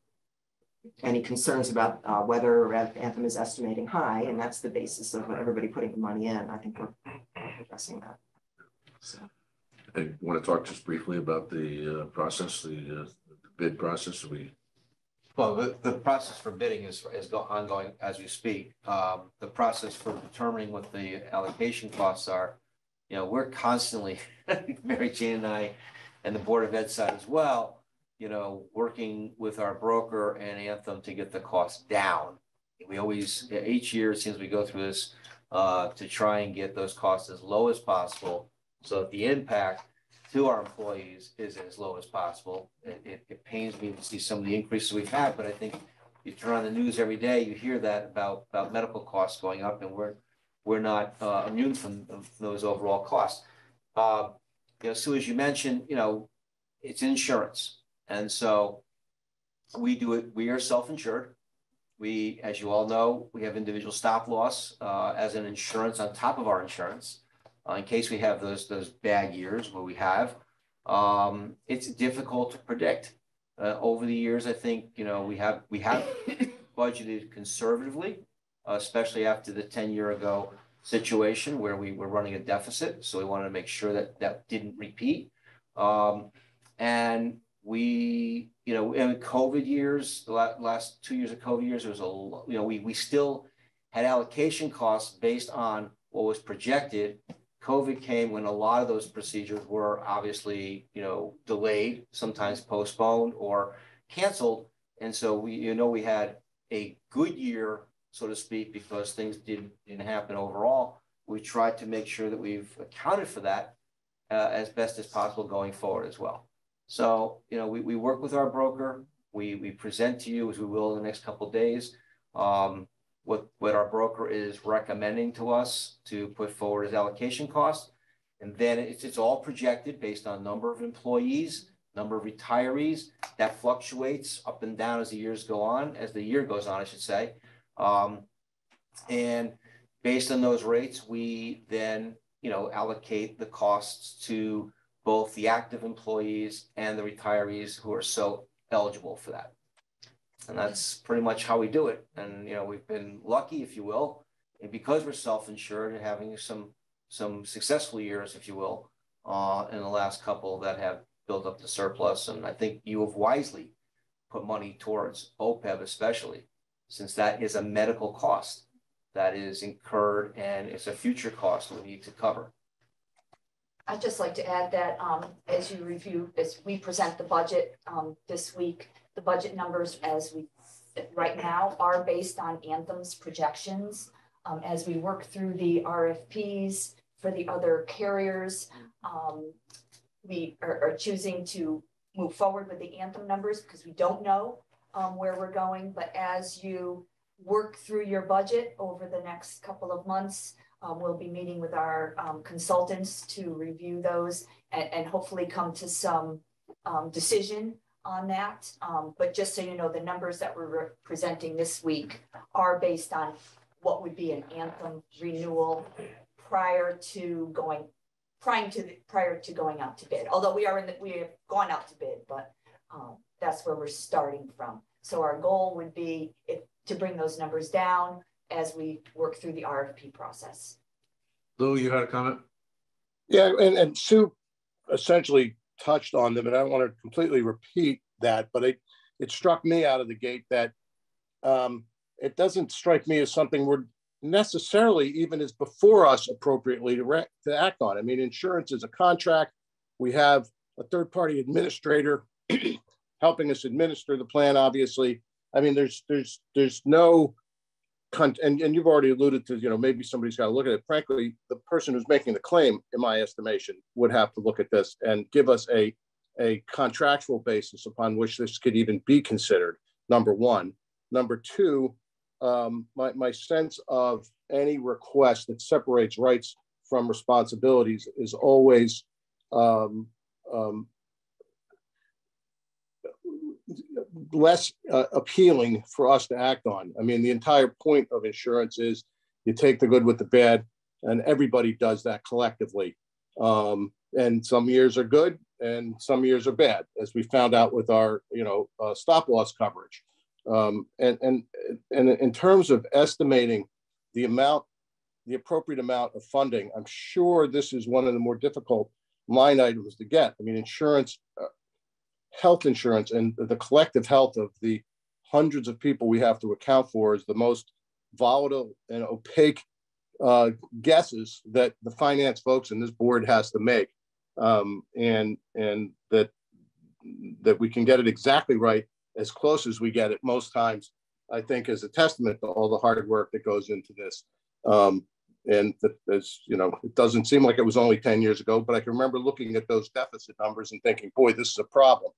any concerns about whether Anthem is estimating high, and that's the basis of everybody putting the money in, I think we're addressing that. So. And want to talk just briefly about the process, the bid process? Well, the process for bidding is ongoing as we speak. The process for determining what the allocation costs are, you know, we're constantly, Mary Jane and I, and the Board of Ed side as well, you know, working with our broker and Anthem to get the cost down. We always, each year, it seems we go through this to try and get those costs as low as possible, so that the impact to our employees is as low as possible. It pains me to see some of the increases we've had, but I think you turn on the news every day, you hear that about medical costs going up, and we're not immune from those overall costs. Sue, as you mentioned, it's insurance. And so we do it, we are self-insured. We, as you all know, we have individual stop loss as an insurance on top of our insurance in case we have those bad years where we have. It's difficult to predict. Over the years, I think, we have budgeted conservatively, especially after the 10-year ago situation where we were running a deficit. So we wanted to make sure that didn't repeat. And we, in COVID years, the last 2 years of COVID years, there was we still had allocation costs based on what was projected. COVID came when a lot of those procedures were obviously, delayed, sometimes postponed or canceled. And so we had a good year, so to speak, because things didn't happen overall. We tried to make sure that we've accounted for that as best as possible going forward as well. So, we work with our broker. We present to you, as we will in the next couple of days, what our broker is recommending to us to put forward as allocation costs. And then it's all projected based on number of employees, number of retirees. That fluctuates up and down as the years go on, as the year goes on, I should say. And based on those rates, we then, allocate the costs to both the active employees and the retirees who are so eligible for that. And that's pretty much how we do it. And, we've been lucky, if you will, and because we're self-insured and having some successful years, if you will, in the last couple that have built up the surplus. And I think you have wisely put money towards OPEB, especially since that is a medical cost that is incurred and it's a future cost we need to cover. I'd just like to add that as we present the budget this week, the budget numbers right now are based on Anthem's projections. As we work through the RFPs for the other carriers, we are choosing to move forward with the Anthem numbers because we don't know where we're going. But as you work through your budget over the next couple of months, we'll be meeting with our consultants to review those and hopefully come to some decision on that. But just so you know, the numbers that we're presenting this week are based on what would be an Anthem renewal prior to going out to bid. Although we have gone out to bid, but that's where we're starting from. So our goal would be to bring those numbers down as we work through the RFP process. Lou, you had a comment? Yeah, and Sue essentially touched on them, and I don't want to completely repeat that, but it struck me out of the gate that it doesn't strike me as something we're necessarily even as before us appropriately to act on. I mean, insurance is a contract. We have a third-party administrator helping us administer the plan, obviously. I mean, there's no, and you've already alluded to, maybe somebody's got to look at it. Frankly, the person who's making the claim, in my estimation, would have to look at this and give us a contractual basis upon which this could even be considered, number one. Number two, my sense of any request that separates rights from responsibilities is always less appealing for us to act on. I mean, the entire point of insurance is you take the good with the bad, and everybody does that collectively. And some years are good and some years are bad, as we found out with our, stop loss coverage. And in terms of estimating the appropriate amount of funding, I'm sure this is one of the more difficult line items to get. I mean, insurance, health insurance, and the collective health of the hundreds of people we have to account for is the most volatile and opaque guesses that the finance folks and this board has to make. And that we can get it exactly right, as close as we get it most times, I think is a testament to all the hard work that goes into this. And as you know, it doesn't seem like it was only 10 years ago, but I can remember looking at those deficit numbers and thinking, boy, this is a problem.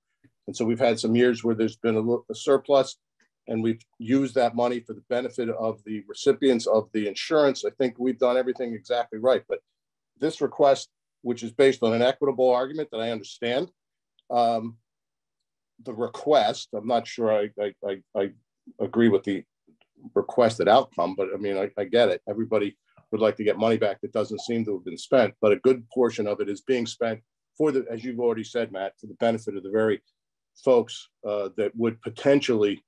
And so we've had some years where there's been a surplus, and we've used that money for the benefit of the recipients of the insurance. I think we've done everything exactly right. But this request, which is based on an equitable argument that I understand, the request, I'm not sure I agree with the requested outcome, but I mean, I get it. Everybody would like to get money back that doesn't seem to have been spent, but a good portion of it is being spent for the, as you've already said, Matt, for the benefit of the very folks that would potentially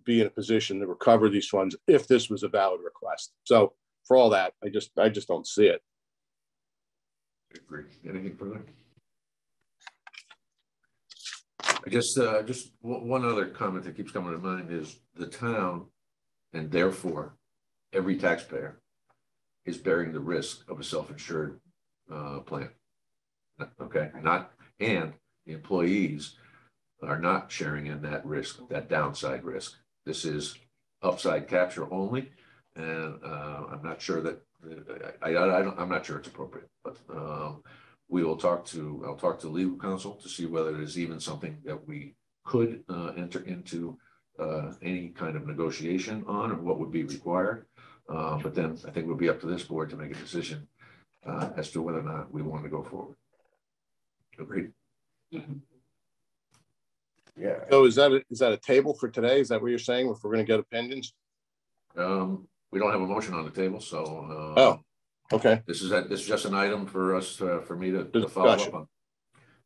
be in a position to recover these funds if this was a valid request. So for all that, I just don't see it. I agree. Anything further? I guess just one other comment that keeps coming to mind is the town, and therefore every taxpayer, is bearing the risk of a self-insured plan. Okay, and the employees are not sharing in that risk, that downside risk. This is upside capture only, and I'm not sure that I'm not sure it's appropriate, but I'll talk to legal counsel to see whether there's even something that we could enter into any kind of negotiation on, or what would be required. But then I think it will be up to this board to make a decision as to whether or not we want to go forward. Agreed? Yeah. So is that a table for today? Is that what you're saying? If we're going to get opinions? We don't have a motion on the table, so oh, okay. This is just an item for us for me to follow up on.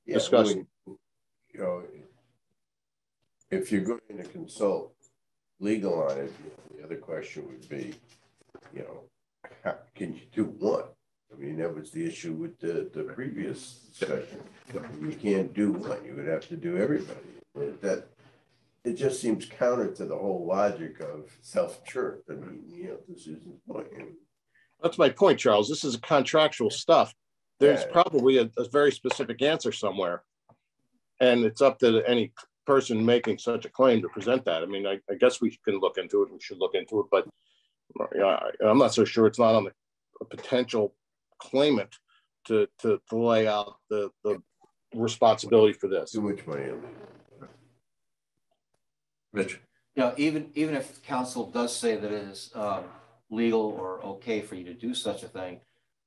Yeah, Discussion. You know, if you're going to consult legal on it, the other question would be, you know, how can you do one? I mean, that was the issue with the previous discussion. You can't do one, you would have to do everybody. That it just seems counter to the whole logic of self-insurance. I mean, you know, this isn't the point. That's my point, Charles. This is contractual stuff. There's probably a very specific answer somewhere, and it's up to any person making such a claim to present that. I mean, I guess we can look into it. We should look into it, but I'm not so sure it's not on the potential claimant to lay out the responsibility for this. Too much money on that. Mitch. You know, even if council does say that it is legal or okay for you to do such a thing,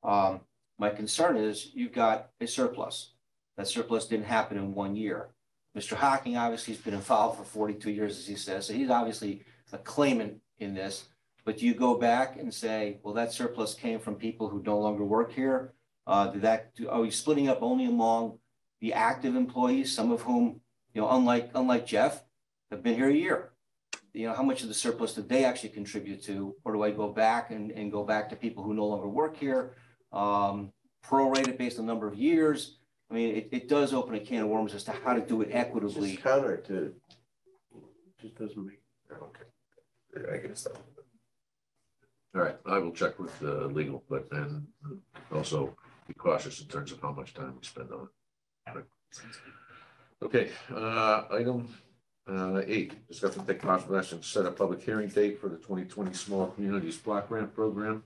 my concern is you've got a surplus. That surplus didn't happen in 1 year. Mr. Hocking obviously has been involved for 42 years, as he says, so he's obviously a claimant in this. But do you go back and say, well, that surplus came from people who no longer work here? Are you splitting up only among the active employees, some of whom, you know, unlike Jeff, have been here a year? You know, how much of the surplus did they actually contribute to? Or do I go back and go back to people who no longer work here, prorated based on the number of years? I mean, it does open a can of worms as to how to do it equitably. It's counter to, just doesn't make, okay. I guess that. All right, I will check with legal, but then also be cautious in terms of how much time we spend on it. Right. Okay, item 8, discuss and take possible action to set a public hearing date for the 2020 Small Communities Block Grant Program.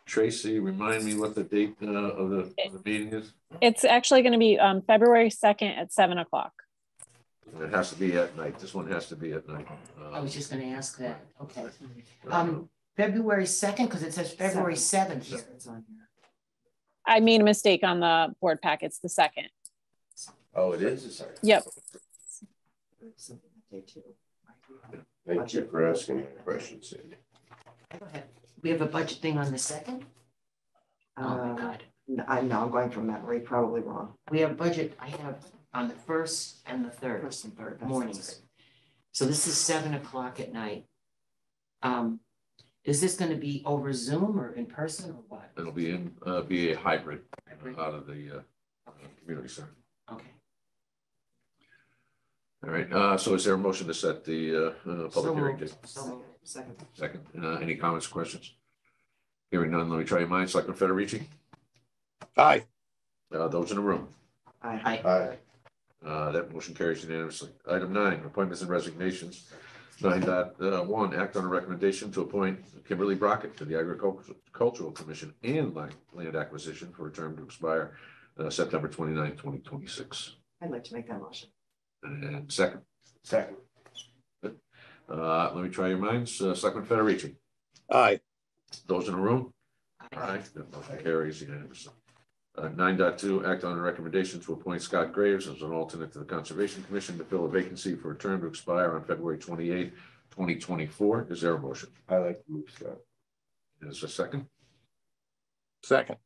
Tracy, remind me what the date of the meeting is. It's actually going to be February 2nd at 7 o'clock. It has to be at night. This one has to be at night. I was just going to ask that. Okay. February 2nd, because it says February 7th here. It's on here. I made a mistake on the board pack. It's the 2nd. Oh, it is? Sorry. Yep. Thank you for asking that question, Cindy. Go ahead. We have a budget thing on the 2nd? Oh my God. I'm going from memory, probably wrong. We have budget, I have on the 1st and the 3rd. First and third. Mornings. So this is 7 o'clock at night. Is this going to be over Zoom or in person or what? It'll be be a hybrid out of the community center. Okay. All right. So is there a motion to set the public hearing date? Second. Second. Any comments, questions? Hearing none, let me try your minds. Selectman Federici? Aye. Those in the room? Aye. Aye. That motion carries unanimously. Item 9, appointments and resignations. 9.1, act on a recommendation to appoint Kimberly Brockett to the Agricultural Commission and Land Acquisition for a term to expire September 29, 2026. I'd like to make that motion. And second. Second. Let me try your minds. Selectman Federici. Aye. Those in the room? Aye. That motion carries unanimously. 9.2, act on a recommendation to appoint Scott Graves as an alternate to the Conservation Commission to fill a vacancy for a term to expire on February 28, 2024. Is there a motion? I like to move, Scott. Is there a second? Second.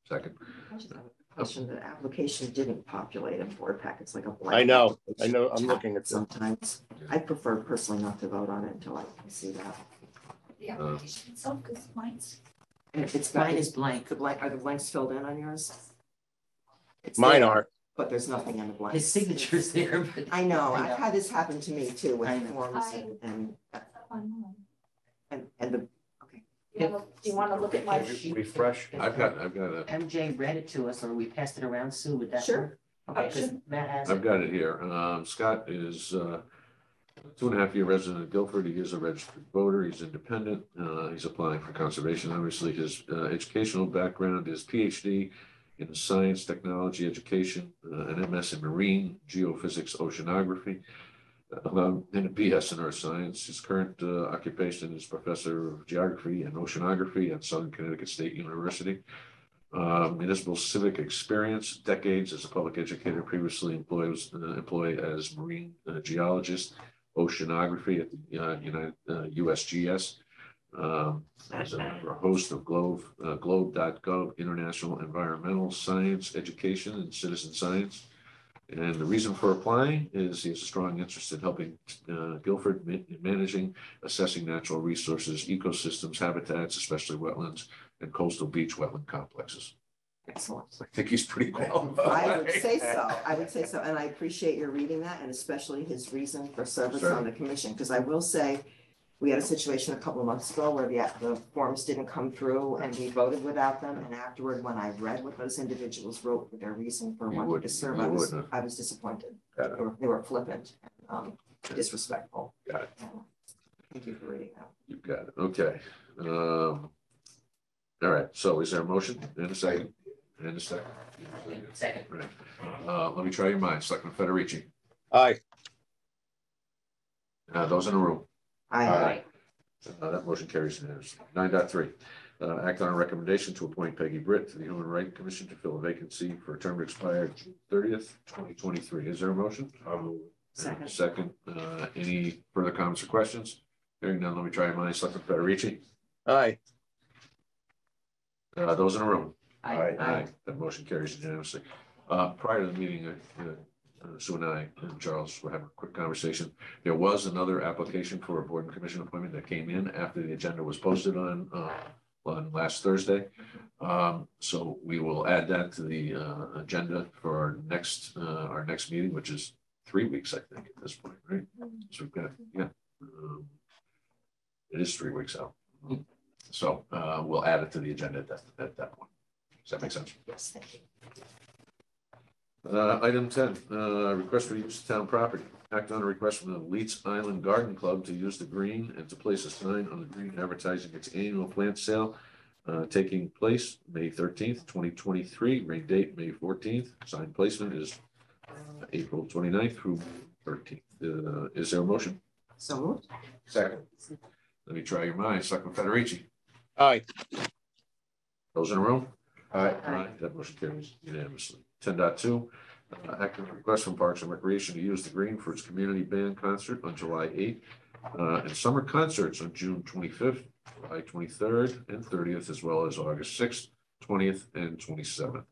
Second. I just have a question. The application didn't populate in board packets like a blank. I know. application. I'm looking at them. Sometimes I prefer personally not to vote on it until I can see that. The application itself, because mine's. And if it's Mine is blank. The blank, are the blanks filled in on yours? It's Mine there, are. but there's nothing in the blanks. His signature's there, but. I know, I know. I've had this happen to me too with I know. forms and the, okay. Do you want to look at my? Refresh. I've got a. MJ read it to us, or we passed it around, Sue, would that Sure. work? Okay, because Matt has I've it. got it here. Scott is 2.5-year resident of Guilford. He is a registered voter. He's independent. He's applying for conservation. Obviously, his educational background is PhD in science, technology, education, an MS in marine, geophysics, oceanography, and a BS in earth science. His current occupation is professor of geography and oceanography at Southern Connecticut State University. Municipal civic experience, decades as a public educator, previously employed as marine geologist, oceanography at the USGS, as a host of globe.gov, international environmental science, education, and citizen science. And the reason for applying is he has a strong interest in helping Guilford in managing, assessing natural resources, ecosystems, habitats, especially wetlands, and coastal beach wetland complexes. Excellent. I think he's pretty qualified. I would say so. I would say so. And I appreciate your reading that, and especially his reason for service Sure. on the commission, because I will say we had a situation a couple of months ago where the forms didn't come through and we voted without them. And afterward, when I read what those individuals wrote for their reason for wanting to serve, I was disappointed. They were flippant, disrespectful. Got it. Thank you for reading that. You got it. Okay. All right. So is there a motion and a second? And a second. Second. Right. Let me try your minds. Selectman Federici. Aye. Those in the room. Aye. That motion carries unanimously. 9.3. Act on a recommendation to appoint Peggy Britt to the Human Rights Commission to fill a vacancy for a term to expire June 30th, 2023. Is there a motion? Second. Second. Any further comments or questions? Hearing none, let me try your minds. Selectman Federici. Aye. Those in the room. Aye. That motion carries unanimously. Prior to the meeting, Sue and I and Charles were having a quick conversation. There was another application for a board and commission appointment that came in after the agenda was posted on last Thursday. So we will add that to the agenda for our next meeting, which is 3 weeks, I think, at this point, right? So we've got, it is 3 weeks out. So we'll add it to the agenda at that point. Does that make sense? Yes, thank you. Item 10, request for use of town property. Act on a request from the Leeds Island Garden Club to use the green and to place a sign on the green advertising its annual plant sale taking place May 13th, 2023. Rain date May 14th. Sign placement is April 29th through 13th. Is there a motion? So moved. Second. Let me try your minds. Selectman Federici. Aye. Those in the room? Aye. That motion carries unanimously. 10.2, act on a request from Parks and Recreation to use the green for its community band concert on July 8th and summer concerts on June 25th, July 23rd and 30th, as well as August 6th, 20th, and 27th.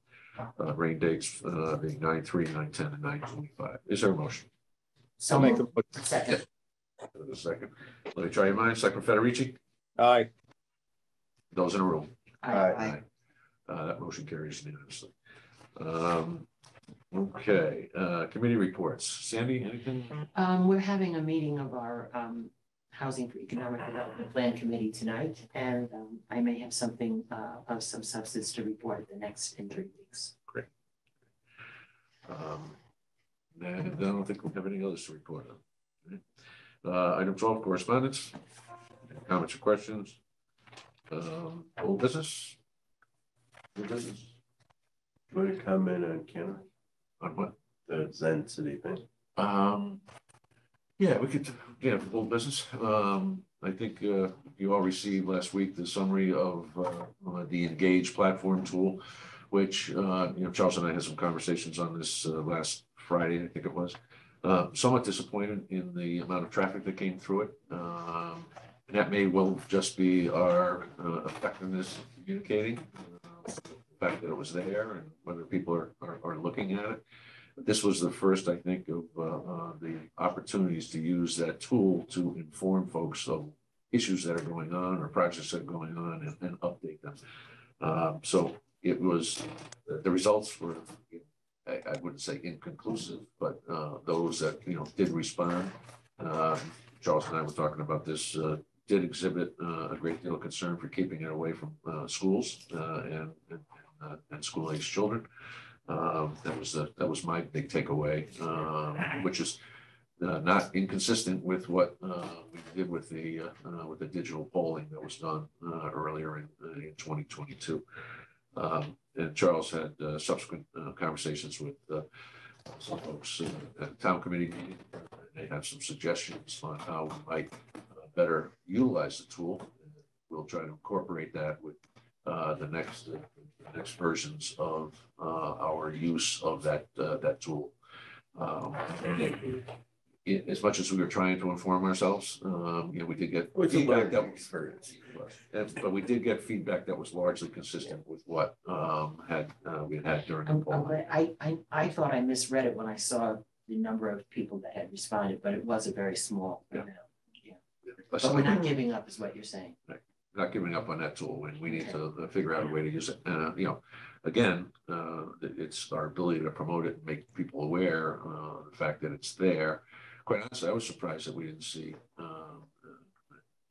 Rain dates being 9/3, 9/10, and 9/25. Is there a motion? So I'll make moved. the Second. A second. Let me try your minds. Selectman Federici. Aye. Those in the room. Aye. That motion carries unanimously. Okay, committee reports. Sandy, anything? We're having a meeting of our Housing for Economic Development Plan Committee tonight, and I may have something of some substance to report at the next in 3 weeks. Great. And I don't think we have any others to report on. Item 12, correspondence. Any comments or questions? Old business? New business? Want to comment on Ken, On what? the Zen City thing? Yeah, we could, old business. I think you all received last week the summary of the Engage platform tool, which, Charles and I had some conversations on this last Friday, I think it was. Somewhat disappointed in the amount of traffic that came through it. And that may well just be our effectiveness communicating, the fact that it was there and whether people are looking at it. This was the first, I think, of the opportunities to use that tool to inform folks of issues that are going on or projects that are going on and update them. So it was, the results were, I wouldn't say inconclusive, but those that, did respond, Charles and I were talking about this, did exhibit a great deal of concern for keeping it away from schools and school-aged children. That was my big takeaway, which is not inconsistent with what we did with the digital polling that was done earlier in 2022. And Charles had subsequent conversations with some folks at the town committee meeting. They have some suggestions on how we might better utilize the tool. We'll try to incorporate that with the next versions of our use of that tool. As much as we were trying to inform ourselves, we did get feedback that experience, but we did get feedback that was largely consistent with what we had during the poll. I thought I misread it when I saw the number of people that had responded, but it was a very small amount. Yeah. But we're not giving up, is what you're saying. Right. Not giving up on that tool, and we need to figure out a way to use it. Again, it's our ability to promote it and make people aware of the fact that it's there. Quite honestly, I was surprised that we didn't see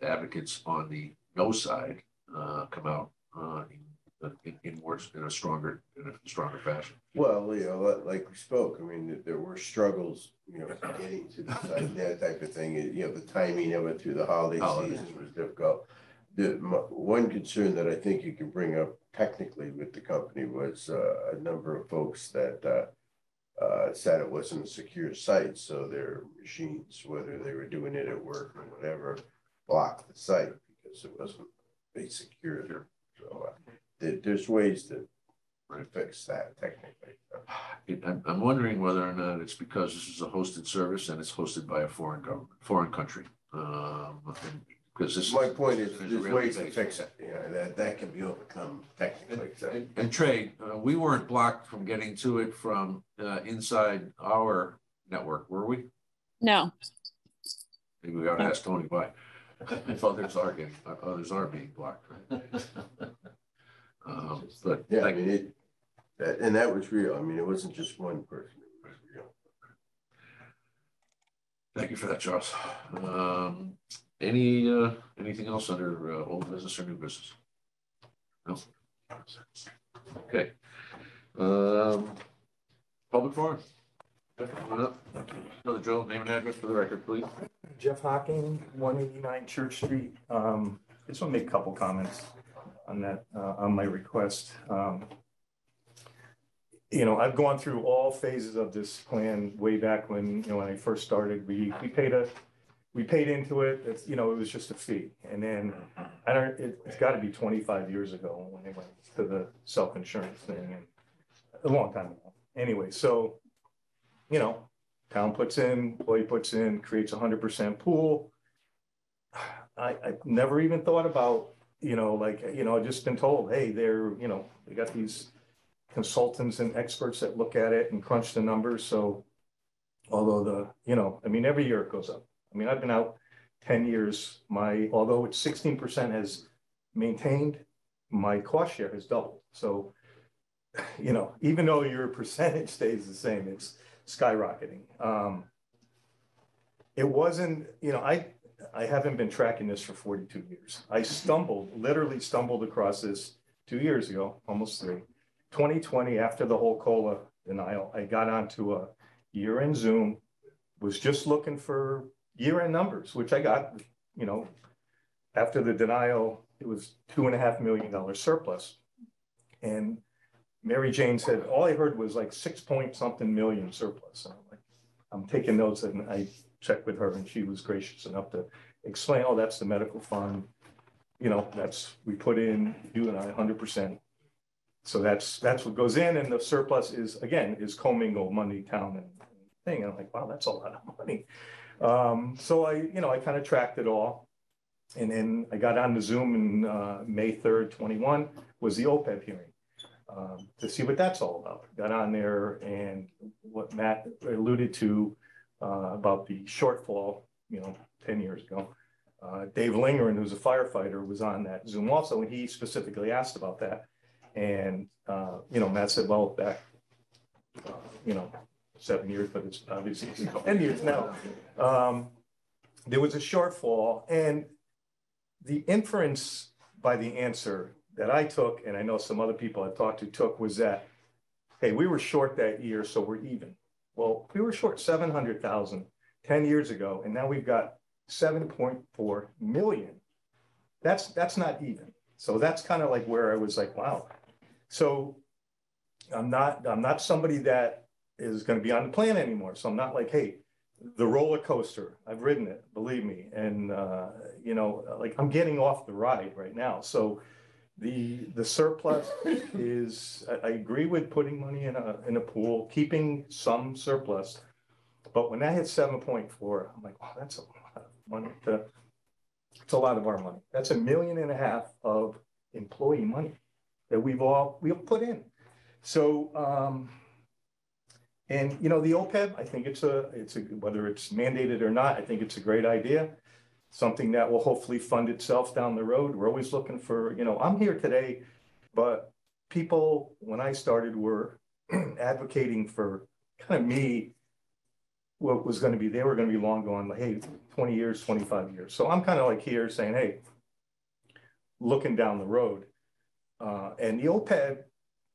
advocates on the no side come out in a stronger fashion. Well, like we spoke, I mean, there were struggles, getting to the site, that type of thing. The timing of it through the holiday season was difficult. One concern that I think you can bring up technically with the company was a number of folks that said it wasn't a secure site, so their machines, whether they were doing it at work or whatever, blocked the site because it wasn't secure. So there's ways to fix that technically. I'm wondering whether or not it's because this is a hosted service and it's hosted by a foreign country. Because this, my point is, there's ways to fix it. That can be overcome technically. And Trey, we weren't blocked from getting to it from inside our network, were we? No. Maybe we gotta ask Tony why. Others are being blocked. But yeah, I mean and that was real. I mean, it wasn't just one person. It was real. Thank you for that, Charles. Anything else under old business or new business? No. Okay. Public forum. Another drill, name and address for the record, please. Jeff Hocking, 189 Church Street. I just want to make a couple comments on that, on my request. I've gone through all phases of this plan way back when, when I first started. We paid into it. It's, it was just a fee. And then it's got to be 25 years ago when they went to the self-insurance thing, and a long time ago. Anyway, so, town puts in, employee puts in, creates 100% pool. I've never even thought about, I've just been told, hey, they got these consultants and experts that look at it and crunch the numbers. So although every year it goes up. I mean, I've been out 10 years. Although it's 16% has maintained, my cost share has doubled. So, even though your percentage stays the same, it's skyrocketing. It wasn't, I haven't been tracking this for 42 years. I literally stumbled across this 2 years ago, almost 3. 2020, after the whole COLA denial, I got onto a year-end Zoom, was just looking for, year-end numbers, which I got, you know, after the denial, it was $2.5 million surplus. And Mary Jane said, all I heard was like 6-point-something million surplus. And I'm like, I'm taking notes, and I checked with her, and she was gracious enough to explain, oh, that's the medical fund. You know, that's, we put in, you and I 100%. So that's what goes in, and the surplus is, again, is commingled money, town and thing. And I'm like, wow, that's a lot of money. So I kind of tracked it all. And then I got on the Zoom in May 3rd, 21 was the OPEB hearing to see what that's all about. Got on there, and what Matt alluded to about the shortfall, 10 years ago. Dave Lingeren, who's a firefighter, was on that Zoom also, and he specifically asked about that. And, Matt said, well, back, 7 years, but it's obviously 10 years now. There was a shortfall, and the inference by the answer that I took, and I know some other people I talked to took, was that, hey, we were short that year, so we're even. Well, we were short 700,000 10 years ago, and now we've got 7.4 million. That's not even. So that's kind of like where I was like, wow. So I'm not somebody that is going to be on the plan anymore. So I'm not like, hey, the roller coaster, I've ridden it, believe me. And, like I'm getting off the ride right now. So the surplus is, I agree with putting money in a pool, keeping some surplus. But when I hit 7.4, I'm like, wow, that's a lot of money. It's a lot of our money. That's $1.5 million of employee money that we've put in. So, and the OPEB, I think it's a whether it's mandated or not, I think it's a great idea. Something that will hopefully fund itself down the road. We're always looking for, I'm here today, but people, when I started, were advocating for kind of me, what was going to be, they were going to be long gone, like, hey, 20 years, 25 years. So I'm kind of like here saying, hey, looking down the road. And the OPEB,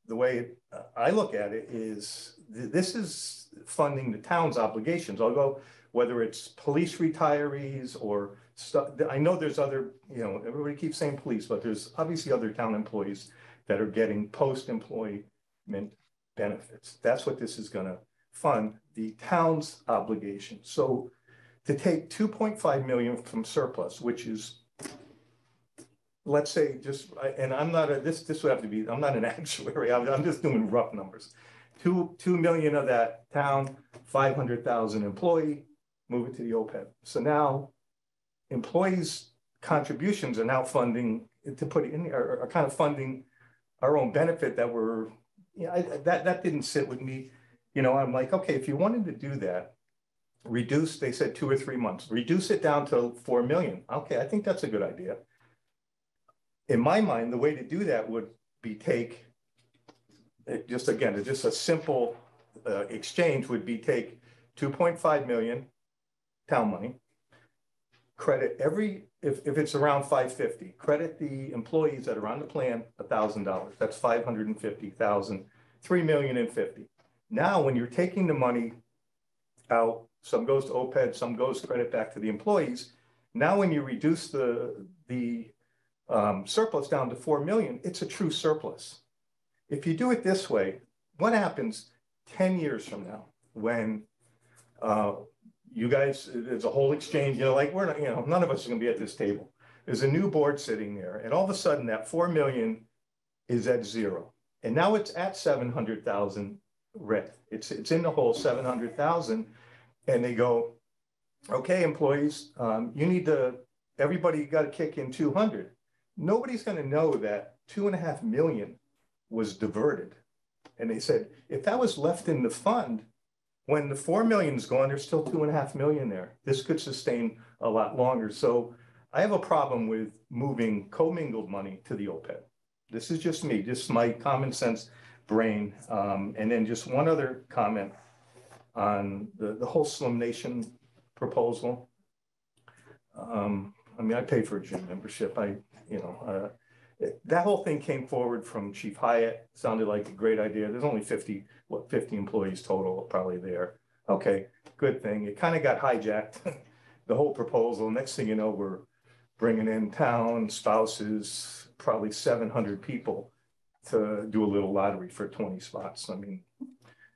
the way I look at it is, this is funding the town's obligations. I'll go, whether it's police retirees or stuff. I know there's other, everybody keeps saying police, but there's obviously other town employees that are getting post-employment benefits. That's what this is going to fund, the town's obligation. So to take 2.5 million from surplus, which is, let's say, just, and I'm not this would have to be, I'm not an actuary, I'm just doing rough numbers. 2 million of that town, 500,000 employee, move it to the OPEB. So now employees' contributions are now funding, to put it in, are kind of funding our own benefit that we're, that didn't sit with me. I'm like, okay, if you wanted to do that, reduce, they said 2 or 3 months, reduce it down to 4 million. Okay, I think that's a good idea. In my mind, the way to do that would be take, just a simple exchange would be take 2.5 million town money, credit if it's around 550, credit the employees that are on the plan $1,000. That's 550,000, 3,050,000. Now, when you're taking the money out, some goes to OPEB, some goes credit back to the employees. Now, when you reduce the surplus down to 4 million, it's a true surplus. If you do it this way, what happens 10 years from now when you guys, there's a whole exchange, like we're not, none of us are going to be at this table. There's a new board sitting there, and all of a sudden that 4 million is at zero. And now it's at 700,000 red. It's in the hole, 700,000. And they go, okay, employees, you need to, everybody got to kick in 200. Nobody's going to know that 2.5 million was diverted. And they said, if that was left in the fund, when the 4 million is gone, there's still 2.5 million there. This could sustain a lot longer. So I have a problem with moving commingled money to the OPEB. This is just me, just my common sense brain. And then just one other comment on the whole Slim Nation proposal. I paid for a gym membership. That whole thing came forward from Chief Hyatt. Sounded like a great idea. There's only 50 employees total probably there. Okay, good thing. It kind of got hijacked the whole proposal. Next thing you know, we're bringing in town, spouses, probably 700 people to do a little lottery for 20 spots. I mean,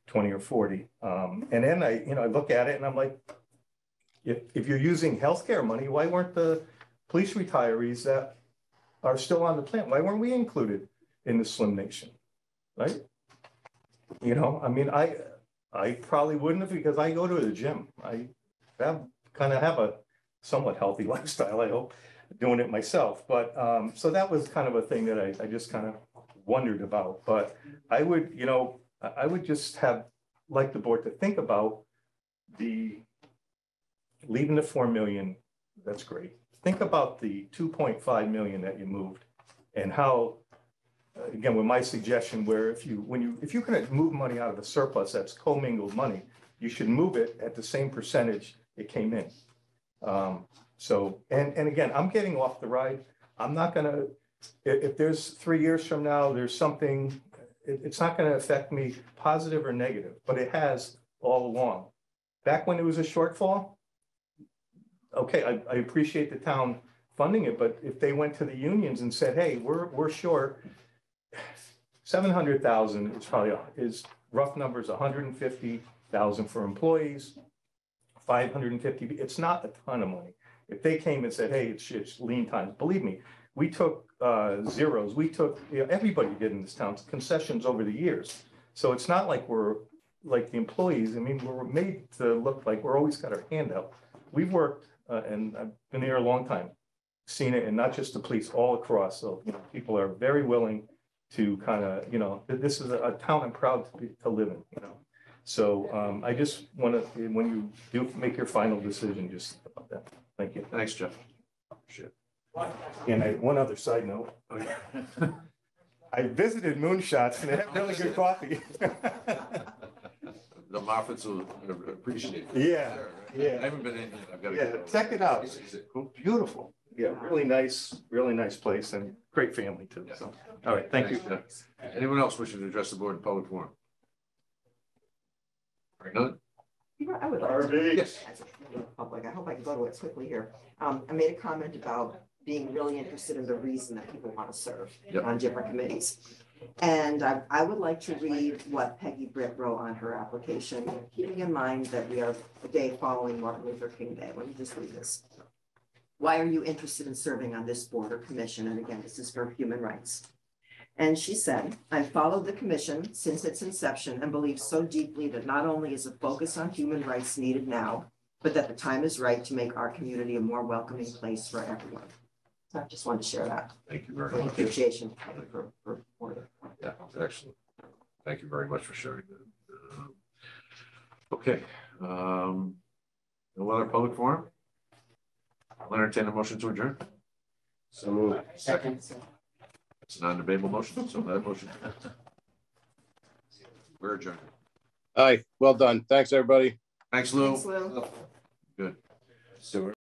20 or 40. And then I look at it and I'm like, if you're using healthcare money, why weren't the police retirees that are still on the plan? Why weren't we included in the Slim Nation, right? You know, I mean, I probably wouldn't have, because I go to the gym. I kind of have a somewhat healthy lifestyle, I hope, doing it myself. But so that was kind of a thing that I just kind of wondered about. But I would, you know, I would just like the board to think about leaving the 4 million. That's great. Think about the 2.5 million that you moved, and how, again, with my suggestion, where if you can move money out of the surplus that's commingled money, you should move it at the same percentage it came in. So, and again, I'm getting off the ride. I'm not gonna, if there's 3 years from now, there's something, it's not gonna affect me positive or negative, but it has all along. Back when it was a shortfall, okay, I appreciate the town funding it, but if they went to the unions and said, hey, we're short, 700,000 is probably, is rough numbers, 150,000 for employees, 550, it's not a ton of money. If they came and said, hey, it's lean times, believe me, we took zeros, we took, you know, everybody did in this town, concessions over the years. So it's not like we're like the employees. I mean, we're made to look like we're always got our hand out. We've worked, and I've been here a long time, seen it, and not just the police, all across. So, you know, people are very willing to kind of, you know, this is a town I'm proud to live in, you know. So I just want to, when you do make your final decision, just think about that. Thank you. Thanks, Jeff. Shit. And one other side note. Oh, yeah. I visited Moonshots and they have really good coffee. The Moffats will appreciate it. Yeah, yeah. I haven't been in yet. I've got to Yeah, go. check it out. Is it cool? Beautiful. Yeah, really nice place and great family too. Yeah. So, all right, thank you. Thanks, Jeff. Anyone else wishing to address the board in public forum? Hearing none? You know, I would like to, Yes. as a member of the public, I hope I can go to it quickly here. I made a comment about being really interested in the reason that people want to serve on different committees. And I would like to read what Peggy Britt wrote on her application, keeping in mind that we are the day following Martin Luther King Day. Let me just read this. Why are you interested in serving on this board or commission? And again, this is for human rights. And she said, I've followed the commission since its inception and believe so deeply that not only is a focus on human rights needed now, but that the time is right to make our community a more welcoming place for everyone. So I just wanted to share that. Thank you very For much. appreciation for Yeah, excellent. Thank you very much for sharing that. Okay. No other public forum? I'll entertain a motion to adjourn. So moved. Second. It's a non-debatable motion, so that motion. We're adjourned. Aye, well done. Thanks, everybody. Thanks, Lou. Thanks, Lou. Good. So